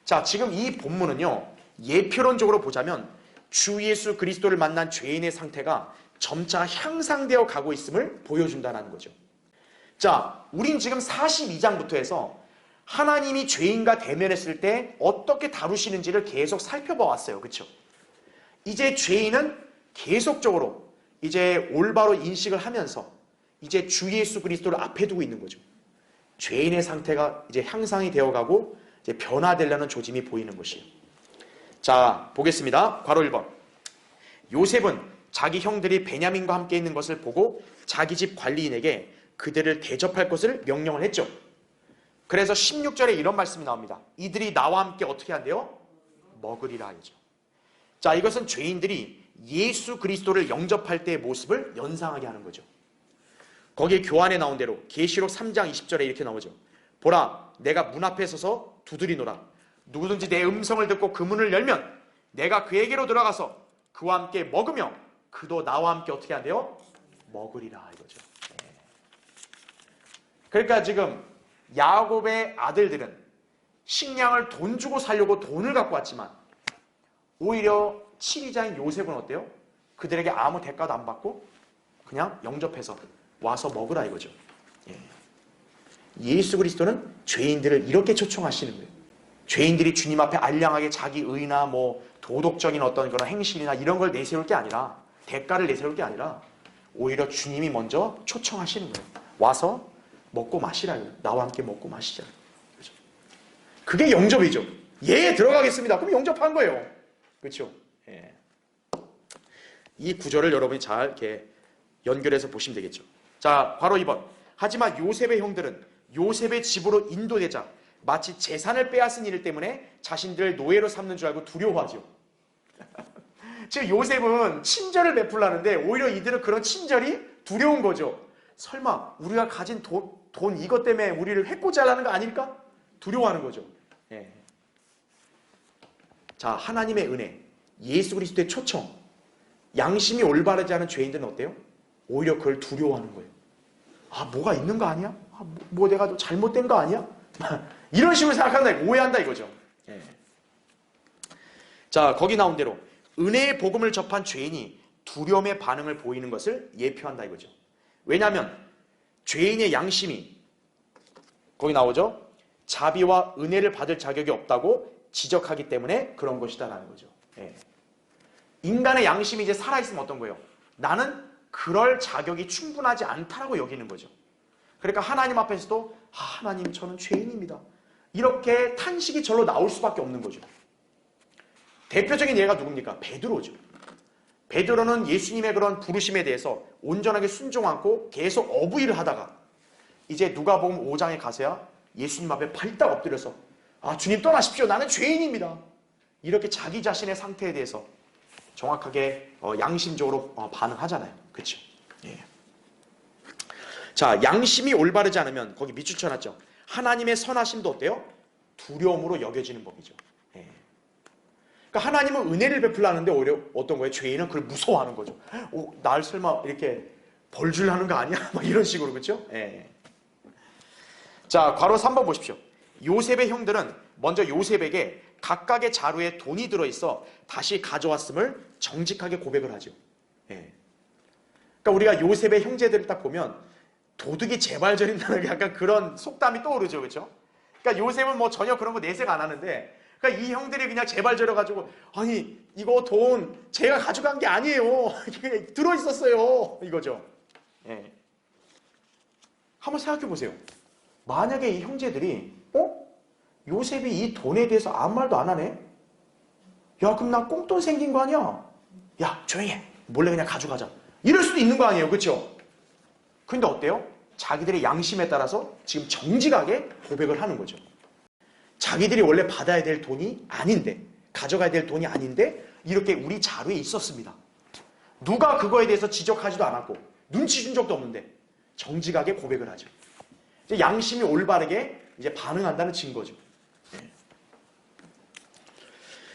자, 지금 이 본문은요, 예표론적으로 보자면 주 예수 그리스도를 만난 죄인의 상태가 점차 향상되어 가고 있음을 보여준다는 거죠. 자, 우린 지금 42장부터 해서 하나님이 죄인과 대면했을 때 어떻게 다루시는지를 계속 살펴봐 왔어요. 그렇죠? 이제 죄인은 계속적으로 이제 올바로 인식을 하면서 이제 주 예수 그리스도를 앞에 두고 있는 거죠. 죄인의 상태가 이제 향상이 되어가고 이제 변화되려는 조짐이 보이는 것이에요. 자, 보겠습니다. 괄호 1번. 요셉은 자기 형들이 베냐민과 함께 있는 것을 보고 자기 집 관리인에게 그들을 대접할 것을 명령을 했죠. 그래서 16절에 이런 말씀이 나옵니다. 이들이 나와 함께 어떻게 한대요? 먹으리라 하죠. 자, 이것은 죄인들이 예수 그리스도를 영접할 때의 모습을 연상하게 하는 거죠. 거기에 교환에 나온 대로 계시록 3장 20절에 이렇게 나오죠. 보라, 내가 문 앞에 서서 두드리노라. 누구든지 내 음성을 듣고 그 문을 열면 내가 그에게로 들어가서 그와 함께 먹으며 그도 나와 함께 어떻게 한대요? 먹으리라 이거죠. 그러니까 지금 야곱의 아들들은 식량을 돈 주고 살려고 돈을 갖고 왔지만 오히려 치리자인 요셉은 어때요? 그들에게 아무 대가도 안 받고 그냥 영접해서 와서 먹으라 이거죠. 예수 그리스도는 죄인들을 이렇게 초청하시는 거예요. 죄인들이 주님 앞에 알량하게 자기 의나 뭐 도덕적인 어떤 그런 행실이나 이런 걸 내세울 게 아니라, 대가를 내세울 게 아니라 오히려 주님이 먼저 초청하시는 거예요. 와서 먹고 마시라요. 나와 함께 먹고 마시자. 그렇죠? 그게 영접이죠. 예, 들어가겠습니다. 그럼 영접한 거예요. 그렇죠? 예. 이 구절을 여러분이 잘 이렇게 연결해서 보시면 되겠죠. 자, 바로 2번. 하지만 요셉의 형들은 요셉의 집으로 인도되자 마치 재산을 빼앗은 일 때문에 자신들을 노예로 삼는 줄 알고 두려워하죠. 지금 요셉은 친절을 베풀라는데 오히려 이들은 그런 친절이 두려운 거죠. 설마 우리가 가진 돈 이것 때문에 우리를 해코지 하려는 거 아닐까? 두려워하는 거죠. 예. 자, 하나님의 은혜, 예수 그리스도의 초청, 양심이 올바르지 않은 죄인들은 어때요? 오히려 그걸 두려워하는 거예요. 아, 뭐가 있는 거 아니야? 아, 뭐 내가 또 잘못된 거 아니야? 이런 식으로 생각한다, 오해한다 이거죠. 예. 자, 거기 나온 대로 은혜의 복음을 접한 죄인이 두려움의 반응을 보이는 것을 예표한다 이거죠. 왜냐하면 죄인의 양심이 거기 나오죠. 자비와 은혜를 받을 자격이 없다고 지적하기 때문에 그런 것이다라는 거죠. 예. 인간의 양심이 이제 살아있으면 어떤 거예요? 나는 그럴 자격이 충분하지 않다라고 여기는 거죠. 그러니까 하나님 앞에서도 하나님 저는 죄인입니다. 이렇게 탄식이 절로 나올 수밖에 없는 거죠. 대표적인 예가 누굽니까? 베드로죠. 베드로는 예수님의 그런 부르심에 대해서 온전하게 순종 않고 계속 어부일을 하다가 이제 누가복음 5장에 가서야 예수님 앞에 발딱 엎드려서 주님 떠나십시오. 나는 죄인입니다. 이렇게 자기 자신의 상태에 대해서 정확하게 양심적으로 반응하잖아요. 그렇죠? 예. 자, 양심이 올바르지 않으면 거기 밑줄 쳐놨죠. 하나님의 선하심도 어때요? 두려움으로 여겨지는 법이죠. 예. 그러니까 하나님은 은혜를 베풀라는데 오히려 어떤 거예요? 죄인은 그걸 무서워하는 거죠. 날 설마 이렇게 벌 주려는 거 아니야? 막 이런 식으로. 그렇죠? 예. 자, 괄호 3번 보십시오. 요셉의 형들은 먼저 요셉에게 각각의 자루에 돈이 들어있어 다시 가져왔음을 정직하게 고백을 하죠. 예. 그러니까 우리가 요셉의 형제들을 딱 보면 도둑이 재발저린다는 약간 그런 속담이 떠오르죠. 그렇죠? 그러니까 요셉은 뭐 전혀 그런 거 내색 안 하는데 그러니까 이 형들이 그냥 재발저려가지고 아니 이거 돈 제가 가져간 게 아니에요. 이게 들어있었어요. 이거죠. 예. 한번 생각해 보세요. 만약에 이 형제들이 요셉이 이 돈에 대해서 아무 말도 안 하네? 야, 그럼 나 꽁돈 생긴 거 아니야? 야, 조용히 해. 몰래 그냥 가져가자. 이럴 수도 있는 거 아니에요. 그렇죠? 근데 어때요? 자기들의 양심에 따라서 지금 정직하게 고백을 하는 거죠. 자기들이 원래 받아야 될 돈이 아닌데, 가져가야 될 돈이 아닌데 이렇게 우리 자루에 있었습니다. 누가 그거에 대해서 지적하지도 않았고 눈치 준 적도 없는데 정직하게 고백을 하죠. 이제 양심이 올바르게 이제 반응한다는 증거죠. 네.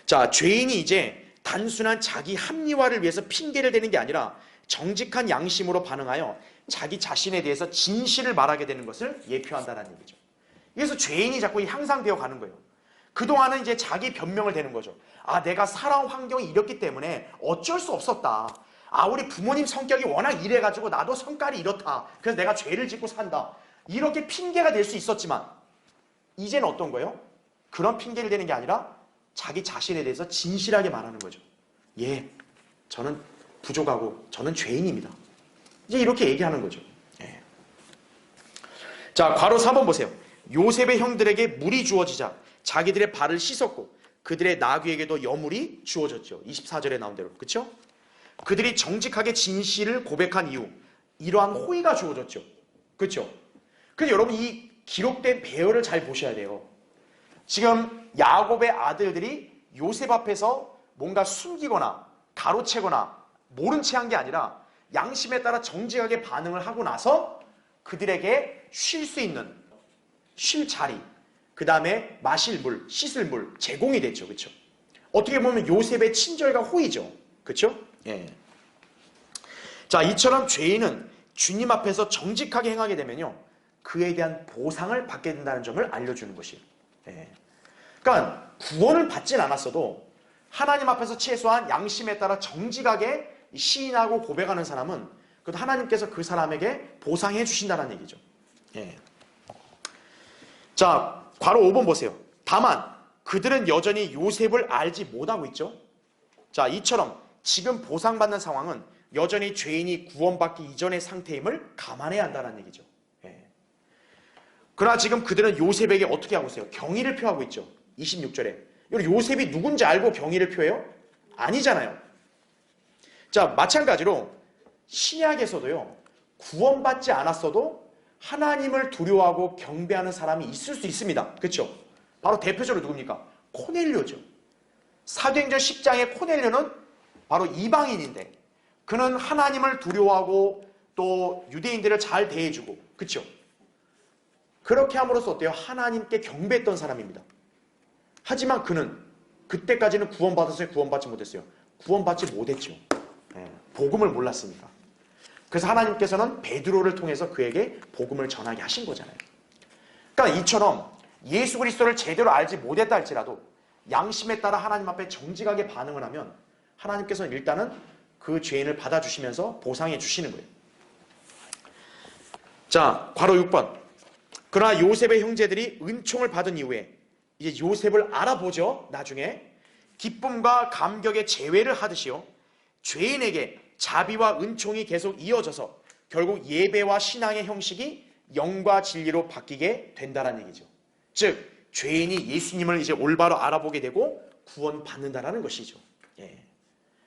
자, 죄인이 이제 단순한 자기 합리화를 위해서 핑계를 대는 게 아니라 정직한 양심으로 반응하여 자기 자신에 대해서 진실을 말하게 되는 것을 예표한다는 얘기죠. 그래서 죄인이 자꾸 향상되어 가는 거예요. 그동안은 이제 자기 변명을 대는 거죠. 내가 살아온 환경이 이렇기 때문에 어쩔 수 없었다. 우리 부모님 성격이 워낙 이래가지고 나도 성깔이 이렇다. 그래서 내가 죄를 짓고 산다. 이렇게 핑계가 될 수 있었지만 이제는 어떤 거예요? 그런 핑계를 대는 게 아니라 자기 자신에 대해서 진실하게 말하는 거죠. 예, 저는 부족하고 저는 죄인입니다. 이제 이렇게 얘기하는 거죠. 예. 자, 괄호 4번 보세요. 요셉의 형들에게 물이 주어지자 자기들의 발을 씻었고 그들의 나귀에게도 여물이 주어졌죠. 24절에 나온 대로. 그렇죠? 그들이 정직하게 진실을 고백한 이후 이러한 호의가 주어졌죠. 그렇죠? 그래서 여러분 이 기록된 배열을 잘 보셔야 돼요. 지금 야곱의 아들들이 요셉 앞에서 뭔가 숨기거나 가로채거나 모른 채 한 게 아니라 양심에 따라 정직하게 반응을 하고 나서 그들에게 쉴 수 있는 쉴 자리, 그 다음에 마실 물, 씻을 물 제공이 됐죠. 그렇죠? 어떻게 보면 요셉의 친절과 호의죠. 그렇죠? 예. 자, 이처럼 죄인은 주님 앞에서 정직하게 행하게 되면요, 그에 대한 보상을 받게 된다는 점을 알려주는 것이에요. 예. 그러니까 구원을 받진 않았어도 하나님 앞에서 최소한 양심에 따라 정직하게 시인하고 고백하는 사람은 그래도 하나님께서 그 사람에게 보상해 주신다는 얘기죠. 예. 자, 괄호 5번 보세요. 다만 그들은 여전히 요셉을 알지 못하고 있죠. 자, 이처럼 지금 보상받는 상황은 여전히 죄인이 구원받기 이전의 상태임을 감안해야 한다는 얘기죠. 예. 그러나 지금 그들은 요셉에게 어떻게 하고 있어요? 경의를 표하고 있죠. 26절에. 요셉이 누군지 알고 경의를 표해요? 아니잖아요. 자, 마찬가지로 신약에서도요, 구원받지 않았어도 하나님을 두려워하고 경배하는 사람이 있을 수 있습니다. 그렇죠? 바로 대표적으로 누굽니까? 코넬료죠. 사도행전 10장의 코넬료는 바로 이방인인데 그는 하나님을 두려워하고 또 유대인들을 잘 대해주고, 그렇죠? 그렇게 함으로써 어때요? 하나님께 경배했던 사람입니다. 하지만 그는 그때까지는 구원받았어요? 구원받지 못했어요? 구원받지 못했죠. 복음을 몰랐으니까. 그래서 하나님께서는 베드로를 통해서 그에게 복음을 전하게 하신 거잖아요. 그러니까 이처럼 예수 그리스도를 제대로 알지 못했다 할지라도 양심에 따라 하나님 앞에 정직하게 반응을 하면 하나님께서는 일단은 그 죄인을 받아주시면서 보상해 주시는 거예요. 자, 괄호 6번. 그러나 요셉의 형제들이 은총을 받은 이후에 이제 요셉을 알아보죠. 나중에 기쁨과 감격의 재회를 하듯이요, 죄인에게 자비와 은총이 계속 이어져서 결국 예배와 신앙의 형식이 영과 진리로 바뀌게 된다는 얘기죠. 즉 죄인이 예수님을 이제 올바로 알아보게 되고 구원받는다라는 것이죠. 예.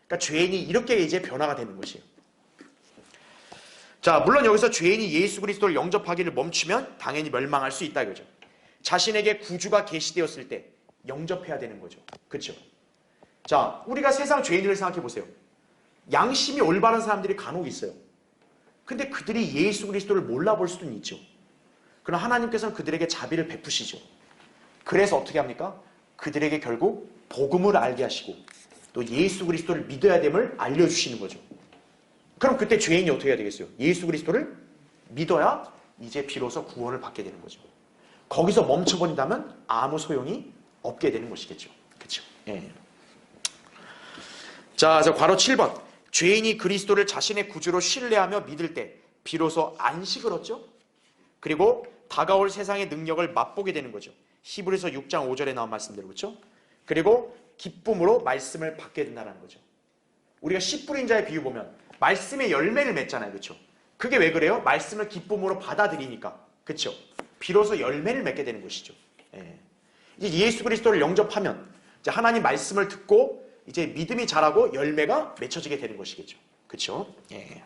그러니까 죄인이 이렇게 이제 변화가 되는 것이에요. 자, 물론 여기서 죄인이 예수 그리스도를 영접하기를 멈추면 당연히 멸망할 수 있다 이거죠. 자신에게 구주가 계시되었을 때 영접해야 되는 거죠. 그렇죠? 자, 우리가 세상 죄인들을 생각해 보세요. 양심이 올바른 사람들이 간혹 있어요. 근데 그들이 예수 그리스도를 몰라볼 수는 있죠. 그러나 하나님께서는 그들에게 자비를 베푸시죠. 그래서 어떻게 합니까? 그들에게 결국 복음을 알게 하시고 또 예수 그리스도를 믿어야 됨을 알려주시는 거죠. 그럼 그때 죄인이 어떻게 해야 되겠어요? 예수 그리스도를 믿어야 이제 비로소 구원을 받게 되는 거죠. 거기서 멈춰버린다면 아무 소용이 없게 되는 것이겠죠. 그렇죠? 예. 자, 괄호 7번. 죄인이 그리스도를 자신의 구주로 신뢰하며 믿을 때 비로소 안식을 얻죠. 그리고 다가올 세상의 능력을 맛보게 되는 거죠. 히브리서 6장 5절에 나온 말씀대로, 그렇죠? 그리고 기쁨으로 말씀을 받게 된다는 거죠. 우리가 씨 뿌린 자의 비유 보면 말씀의 열매를 맺잖아요. 그렇죠? 그게 왜 그래요? 말씀을 기쁨으로 받아들이니까. 그렇죠? 비로소 열매를 맺게 되는 것이죠. 예. 이제 예수 그리스도를 영접하면 이제 하나님 말씀을 듣고 이제 믿음이 자라고 열매가 맺혀지게 되는 것이겠죠. 그렇죠? 예.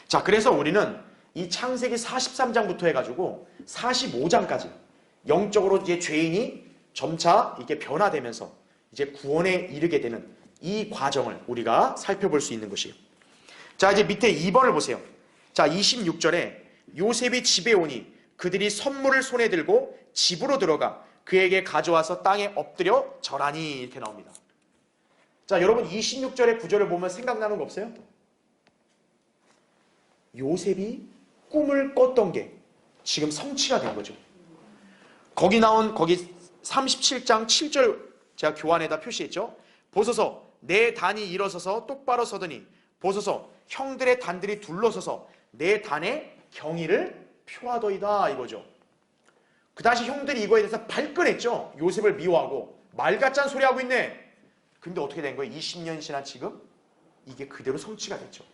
자, 그래서 우리는 이 창세기 43장부터 해가지고 45장까지 영적으로 이제 죄인이 점차 이게 변화되면서 이제 구원에 이르게 되는 이 과정을 우리가 살펴볼 수 있는 것이에요. 자, 이제 밑에 2번을 보세요. 자, 26절에 요셉이 집에 오니 그들이 선물을 손에 들고 집으로 들어가 그에게 가져와서 땅에 엎드려 절하니, 이렇게 나옵니다. 자, 여러분 26절의 구절을 보면 생각나는 거 없어요? 요셉이 꿈을 꿨던 게 지금 성취가 된 거죠. 거기 37장 7절 제가 교환에다 표시했죠. 보소서 내 단이 일어서서 똑바로 서더니 보소서 형들의 단들이 둘러서서 내 단에 경의를 표하더이다, 이거죠. 그 당시 형들이 이거에 대해서 발끈했죠. 요셉을 미워하고 말 같지 않은 소리 하고 있네. 근데 어떻게 된 거예요? 20년이 지난 지금 이게 그대로 성취가 됐죠.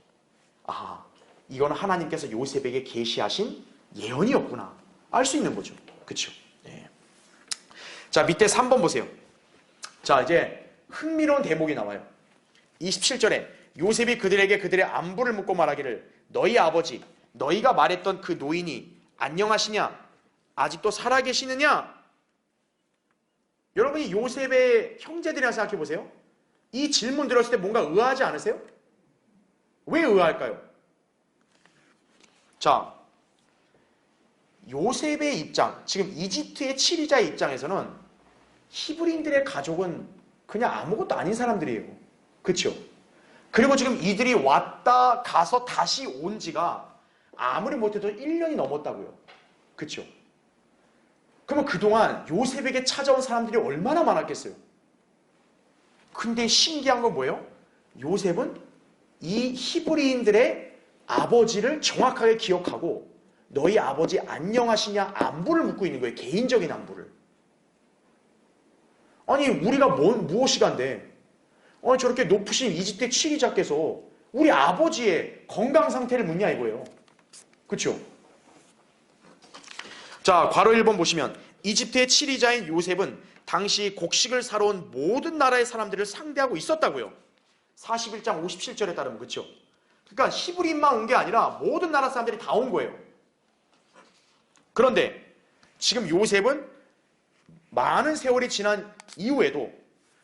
아, 이거는 하나님께서 요셉에게 계시하신 예언이었구나, 알 수 있는 거죠. 그렇죠? 네. 자, 밑에 3번 보세요. 자, 이제 흥미로운 대목이 나와요. 27절에 요셉이 그들에게 그들의 안부를 묻고 말하기를 너희 아버지 너희가 말했던 그 노인이 안녕하시냐? 아직도 살아계시느냐? 여러분이 요셉의 형제들이라 생각해 보세요. 이 질문 들었을 때 뭔가 의아하지 않으세요? 왜 의아할까요? 자, 요셉의 입장, 지금 이집트의 치리자의 입장에서는 히브리인들의 가족은 그냥 아무것도 아닌 사람들이에요. 그렇죠? 그리고 지금 이들이 왔다 가서 다시 온 지가 아무리 못해도 1년이 넘었다고요. 그렇죠? 그러면 그동안 요셉에게 찾아온 사람들이 얼마나 많았겠어요? 근데 신기한 건 뭐예요? 요셉은 이 히브리인들의 아버지를 정확하게 기억하고 너희 아버지 안녕하시냐 안부를 묻고 있는 거예요. 개인적인 안부를. 아니 우리가 무엇이간데 저렇게 높으신 이집트의 치리자께서 우리 아버지의 건강 상태를 묻냐 이거예요. 그렇죠? 자, 괄호 1번 보시면 이집트의 치리자인 요셉은 당시 곡식을 사러 온 모든 나라의 사람들을 상대하고 있었다고요. 41장 57절에 따르면. 그렇죠? 그러니까 히브리인만 온 게 아니라 모든 나라 사람들이 다 온 거예요. 그런데 지금 요셉은 많은 세월이 지난 이후에도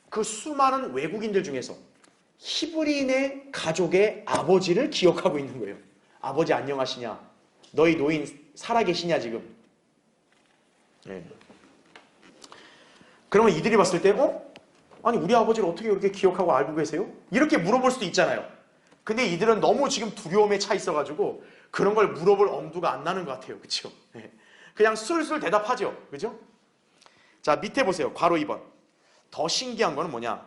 그 수많은 외국인들 중에서 히브리인의 가족의 아버지를 기억하고 있는 거예요. 아버지 안녕하시냐? 너희 노인 살아계시냐 지금? 네. 그러면 이들이 봤을 때 아니 우리 아버지를 어떻게 그렇게 기억하고 알고 계세요? 이렇게 물어볼 수도 있잖아요. 근데 이들은 너무 지금 두려움에 차 있어가지고 그런 걸 물어볼 엄두가 안 나는 것 같아요. 그렇죠? 네. 그냥 술술 대답하죠. 그죠? 자, 밑에 보세요. 괄호 2번. 더 신기한 거는 뭐냐?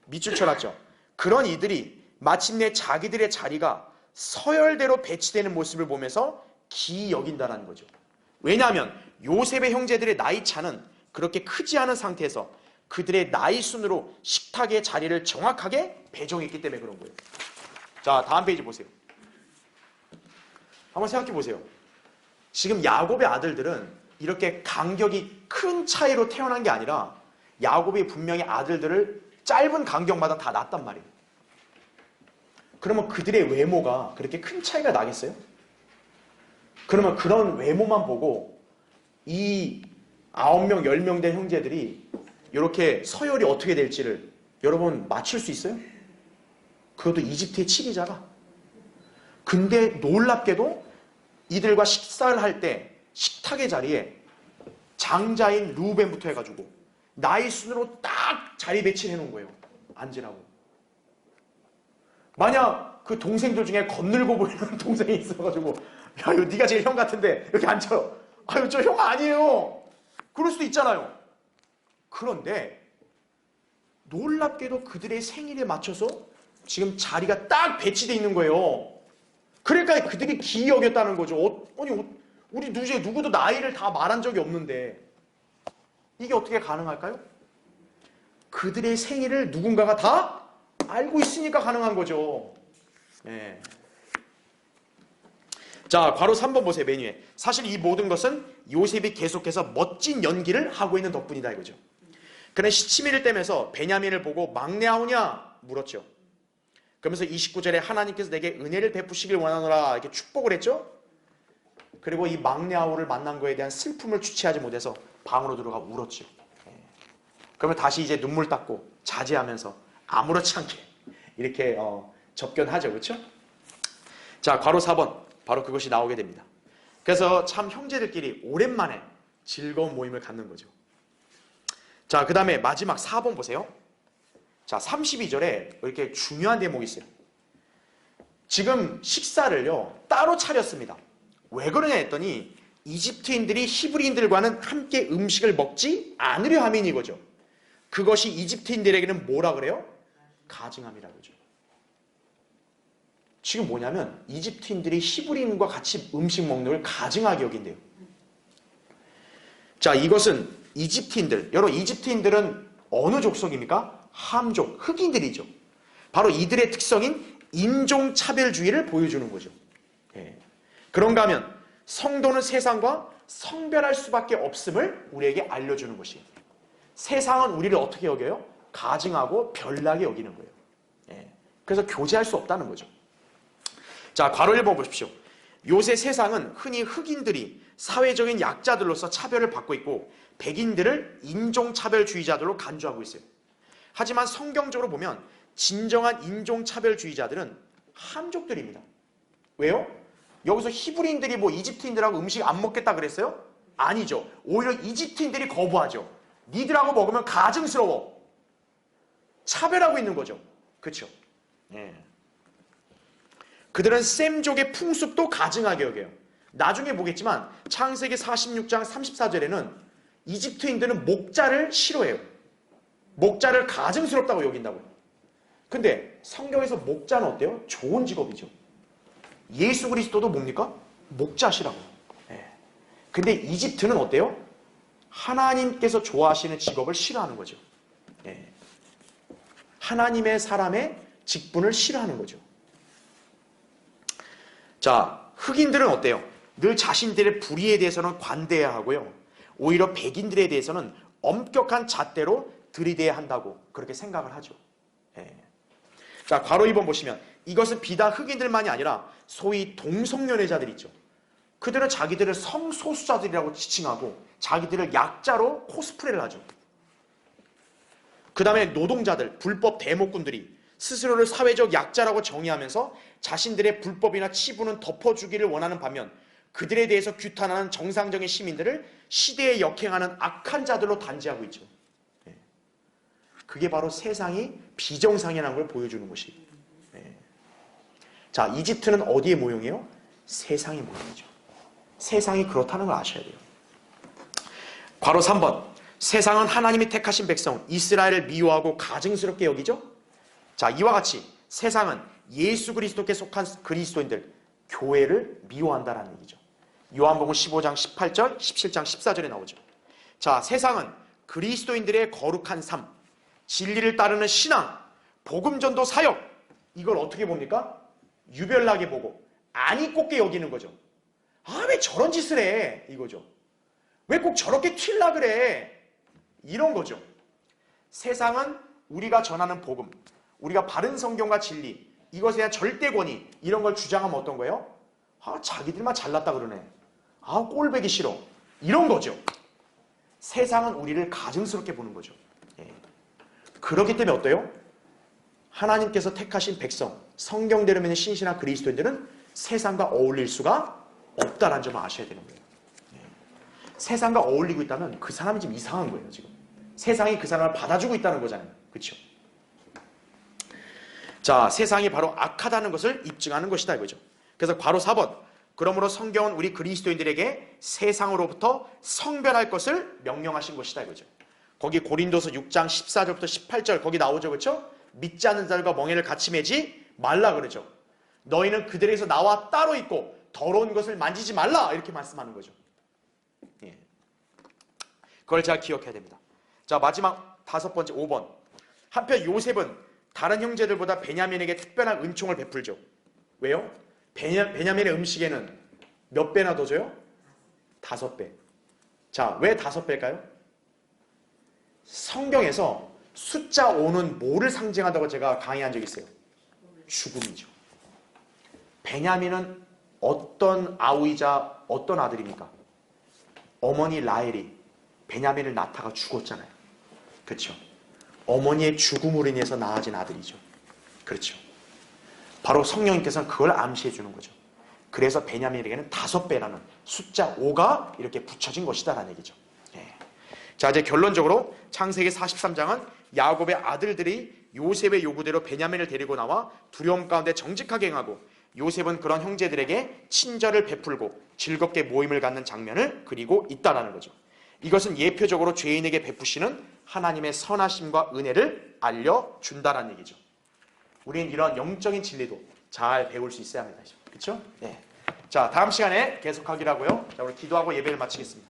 밑줄 쳐놨죠. 그런 이들이 마침내 자기들의 자리가 서열대로 배치되는 모습을 보면서 기이 여긴다는 거죠. 왜냐하면 요셉의 형제들의 나이 차는 그렇게 크지 않은 상태에서 그들의 나이 순으로 식탁의 자리를 정확하게 배정했기 때문에 그런 거예요. 자, 다음 페이지 보세요. 한번 생각해 보세요. 지금 야곱의 아들들은 이렇게 간격이 큰 차이로 태어난 게 아니라 야곱이 분명히 아들들을 짧은 간격마다 다 낳았단 말이에요. 그러면 그들의 외모가 그렇게 큰 차이가 나겠어요? 그러면 그런 외모만 보고 이 9명, 10명 된 형제들이 이렇게 서열이 어떻게 될지를 여러분 맞출 수 있어요? 그것도 이집트의 치리자가. 근데 놀랍게도 이들과 식사를 할 때 식탁의 자리에 장자인 루벤부터 해가지고 나이 순으로 딱 자리 배치를 해놓은 거예요. 앉으라고. 만약 그 동생들 중에 건늘고 보이는 동생이 있어가지고 야 이거 네가 제일 형 같은데 여기 앉아요. 아유 저 형 아니에요. 그럴 수도 있잖아요. 그런데 놀랍게도 그들의 생일에 맞춰서 지금 자리가 딱 배치되어 있는 거예요. 그러니까 그들이 기이 여겼다는 거죠. 아니 우리 누구도 나이를 다 말한 적이 없는데 이게 어떻게 가능할까요? 그들의 생일을 누군가가 다 알고 있으니까 가능한 거죠. 네. 자, 괄호 3번 보세요. 메뉴에. 사실 이 모든 것은 요셉이 계속해서 멋진 연기를 하고 있는 덕분이다 이거죠. 그는 시치미를 떼면서 베냐민을 보고 막내아우냐 물었죠. 그러면서 29절에 하나님께서 내게 은혜를 베푸시길 원하노라 이렇게 축복을 했죠. 그리고 이 막내아우를 만난 거에 대한 슬픔을 주체하지 못해서 방으로 들어가 울었죠. 그러면 다시 이제 눈물 닦고 자제하면서 아무렇지 않게 이렇게 접견하죠. 그렇죠? 자, 괄호 4번. 바로 그것이 나오게 됩니다. 그래서 참 형제들끼리 오랜만에 즐거운 모임을 갖는 거죠. 자, 그 다음에 마지막 4번 보세요. 자, 32절에 이렇게 중요한 대목이 있어요. 지금 식사를요 따로 차렸습니다. 왜 그러냐 했더니 이집트인들이 히브리인들과는 함께 음식을 먹지 않으려 함인 이거죠. 그것이 이집트인들에게는 뭐라 그래요? 가증함이라고 그러죠. 지금 뭐냐면 이집트인들이 히브리인과 같이 음식 먹는 걸 가증하게 여긴대요. 자, 이것은 이집트인들, 여러분 이집트인들은 어느 족속입니까? 함족, 흑인들이죠. 바로 이들의 특성인 인종차별주의를 보여주는 거죠. 그런가 하면 성도는 세상과 성별할 수밖에 없음을 우리에게 알려주는 것이에요. 세상은 우리를 어떻게 여겨요? 가증하고 별나게 여기는 거예요. 그래서 교제할 수 없다는 거죠. 자, 괄호 1번 보십시오. 요새 세상은 흔히 흑인들이 사회적인 약자들로서 차별을 받고 있고 백인들을 인종차별주의자들로 간주하고 있어요. 하지만 성경적으로 보면 진정한 인종차별주의자들은 함족들입니다. 왜요? 여기서 히브리인들이 뭐 이집트인들하고 음식 안 먹겠다 그랬어요? 아니죠. 오히려 이집트인들이 거부하죠. 니들하고 먹으면 가증스러워. 차별하고 있는 거죠. 그렇죠? 예. 그들은 셈족의 풍습도 가증하게 여겨요. 나중에 보겠지만 창세기 46장 34절에는 이집트인들은 목자를 싫어해요. 목자를 가증스럽다고 여긴다고요. 근데 성경에서 목자는 어때요? 좋은 직업이죠. 예수 그리스도도 뭡니까? 목자시라고. 예. 근데 이집트는 어때요? 하나님께서 좋아하시는 직업을 싫어하는 거죠. 예. 하나님의 사람의 직분을 싫어하는 거죠. 자, 흑인들은 어때요? 늘 자신들의 불의에 대해서는 관대해야 하고요. 오히려 백인들에 대해서는 엄격한 잣대로 들이대야 한다고 그렇게 생각을 하죠. 예. 자, 괄호 2번 보시면 이것은 비단 흑인들만이 아니라 소위 동성연애자들 있죠. 그들은 자기들을 성소수자들이라고 지칭하고 자기들을 약자로 코스프레를 하죠. 그 다음에 노동자들, 불법 대목꾼들이 스스로를 사회적 약자라고 정의하면서 자신들의 불법이나 치부는 덮어주기를 원하는 반면 그들에 대해서 규탄하는 정상적인 시민들을 시대에 역행하는 악한 자들로 단죄하고 있죠. 그게 바로 세상이 비정상이라는 걸 보여주는 것이에요. 자, 이집트는 어디의 모형이에요? 세상의 모형이죠. 세상이 그렇다는 걸 아셔야 돼요. 괄호 3번. 세상은 하나님이 택하신 백성 이스라엘을 미워하고 가증스럽게 여기죠. 자, 이와 같이 세상은 예수 그리스도께 속한 그리스도인들 교회를 미워한다라는 얘기죠. 요한복음 15장 18절 17장 14절에 나오죠. 자, 세상은 그리스도인들의 거룩한 삶, 진리를 따르는 신앙, 복음 전도 사역 이걸 어떻게 봅니까? 유별나게 보고 안이 꼽게 여기는 거죠. 아, 왜 저런 짓을 해? 이거죠. 왜 꼭 저렇게 튈라 그래? 이런 거죠. 세상은 우리가 전하는 복음, 우리가 바른 성경과 진리, 이것에 대한 절대 권위 이런 걸 주장하면 어떤 거예요? 아, 자기들만 잘났다 그러네. 아, 꼴배기 싫어. 이런 거죠. 세상은 우리를 가증스럽게 보는 거죠. 예. 그렇기 때문에 어때요? 하나님께서 택하신 백성, 성경대로 믿는 신실한 그리스도인들은 세상과 어울릴 수가 없다는 점을 아셔야 되는 거예요. 예. 세상과 어울리고 있다면 그 사람이 지금 이상한 거예요. 지금 세상이 그 사람을 받아주고 있다는 거잖아요. 그렇죠? 자, 세상이 바로 악하다는 것을 입증하는 것이다 이거죠. 그래서 괄호 4번. 그러므로 성경은 우리 그리스도인들에게 세상으로부터 성별할 것을 명령하신 것이다 이거죠. 거기 고린도서 6장 14절부터 18절 거기 나오죠. 그렇죠? 믿지 않는 자들과 멍에를 같이 매지 말라 그러죠. 너희는 그들에게서 나와 따로 있고 더러운 것을 만지지 말라 이렇게 말씀하는 거죠. 예. 그걸 잘 기억해야 됩니다. 자, 마지막 5번째 5번. 한편 요셉은 다른 형제들보다 베냐민에게 특별한 은총을 베풀죠. 왜요? 베냐민의 음식에는 몇 배나 더 줘요? 5배. 자, 왜 5배일까요? 성경에서 숫자 5는 뭐를 상징한다고 제가 강의한 적이 있어요? 죽음이죠. 베냐민은 어떤 아우이자 어떤 아들입니까? 어머니 라헬이 베냐민을 낳다가 죽었잖아요. 그렇죠? 어머니의 죽음으로 인해서 낳아진 아들이죠. 그렇죠? 바로 성령님께서는 그걸 암시해 주는 거죠. 그래서 베냐민에게는 5배라는 숫자 5가 이렇게 붙여진 것이다라는 얘기죠. 예. 자, 이제 결론적으로 창세기 43장은 야곱의 아들들이 요셉의 요구대로 베냐민을 데리고 나와 두려움 가운데 정직하게 행하고 요셉은 그런 형제들에게 친절을 베풀고 즐겁게 모임을 갖는 장면을 그리고 있다라는 거죠. 이것은 예표적으로 죄인에게 베푸시는 하나님의 선하심과 은혜를 알려준다라는 얘기죠. 우리는 이런 영적인 진리도 잘 배울 수 있어야 합니다. 그렇죠? 네. 자, 다음 시간에 계속하기로 하고요. 자, 우리 기도하고 예배를 마치겠습니다.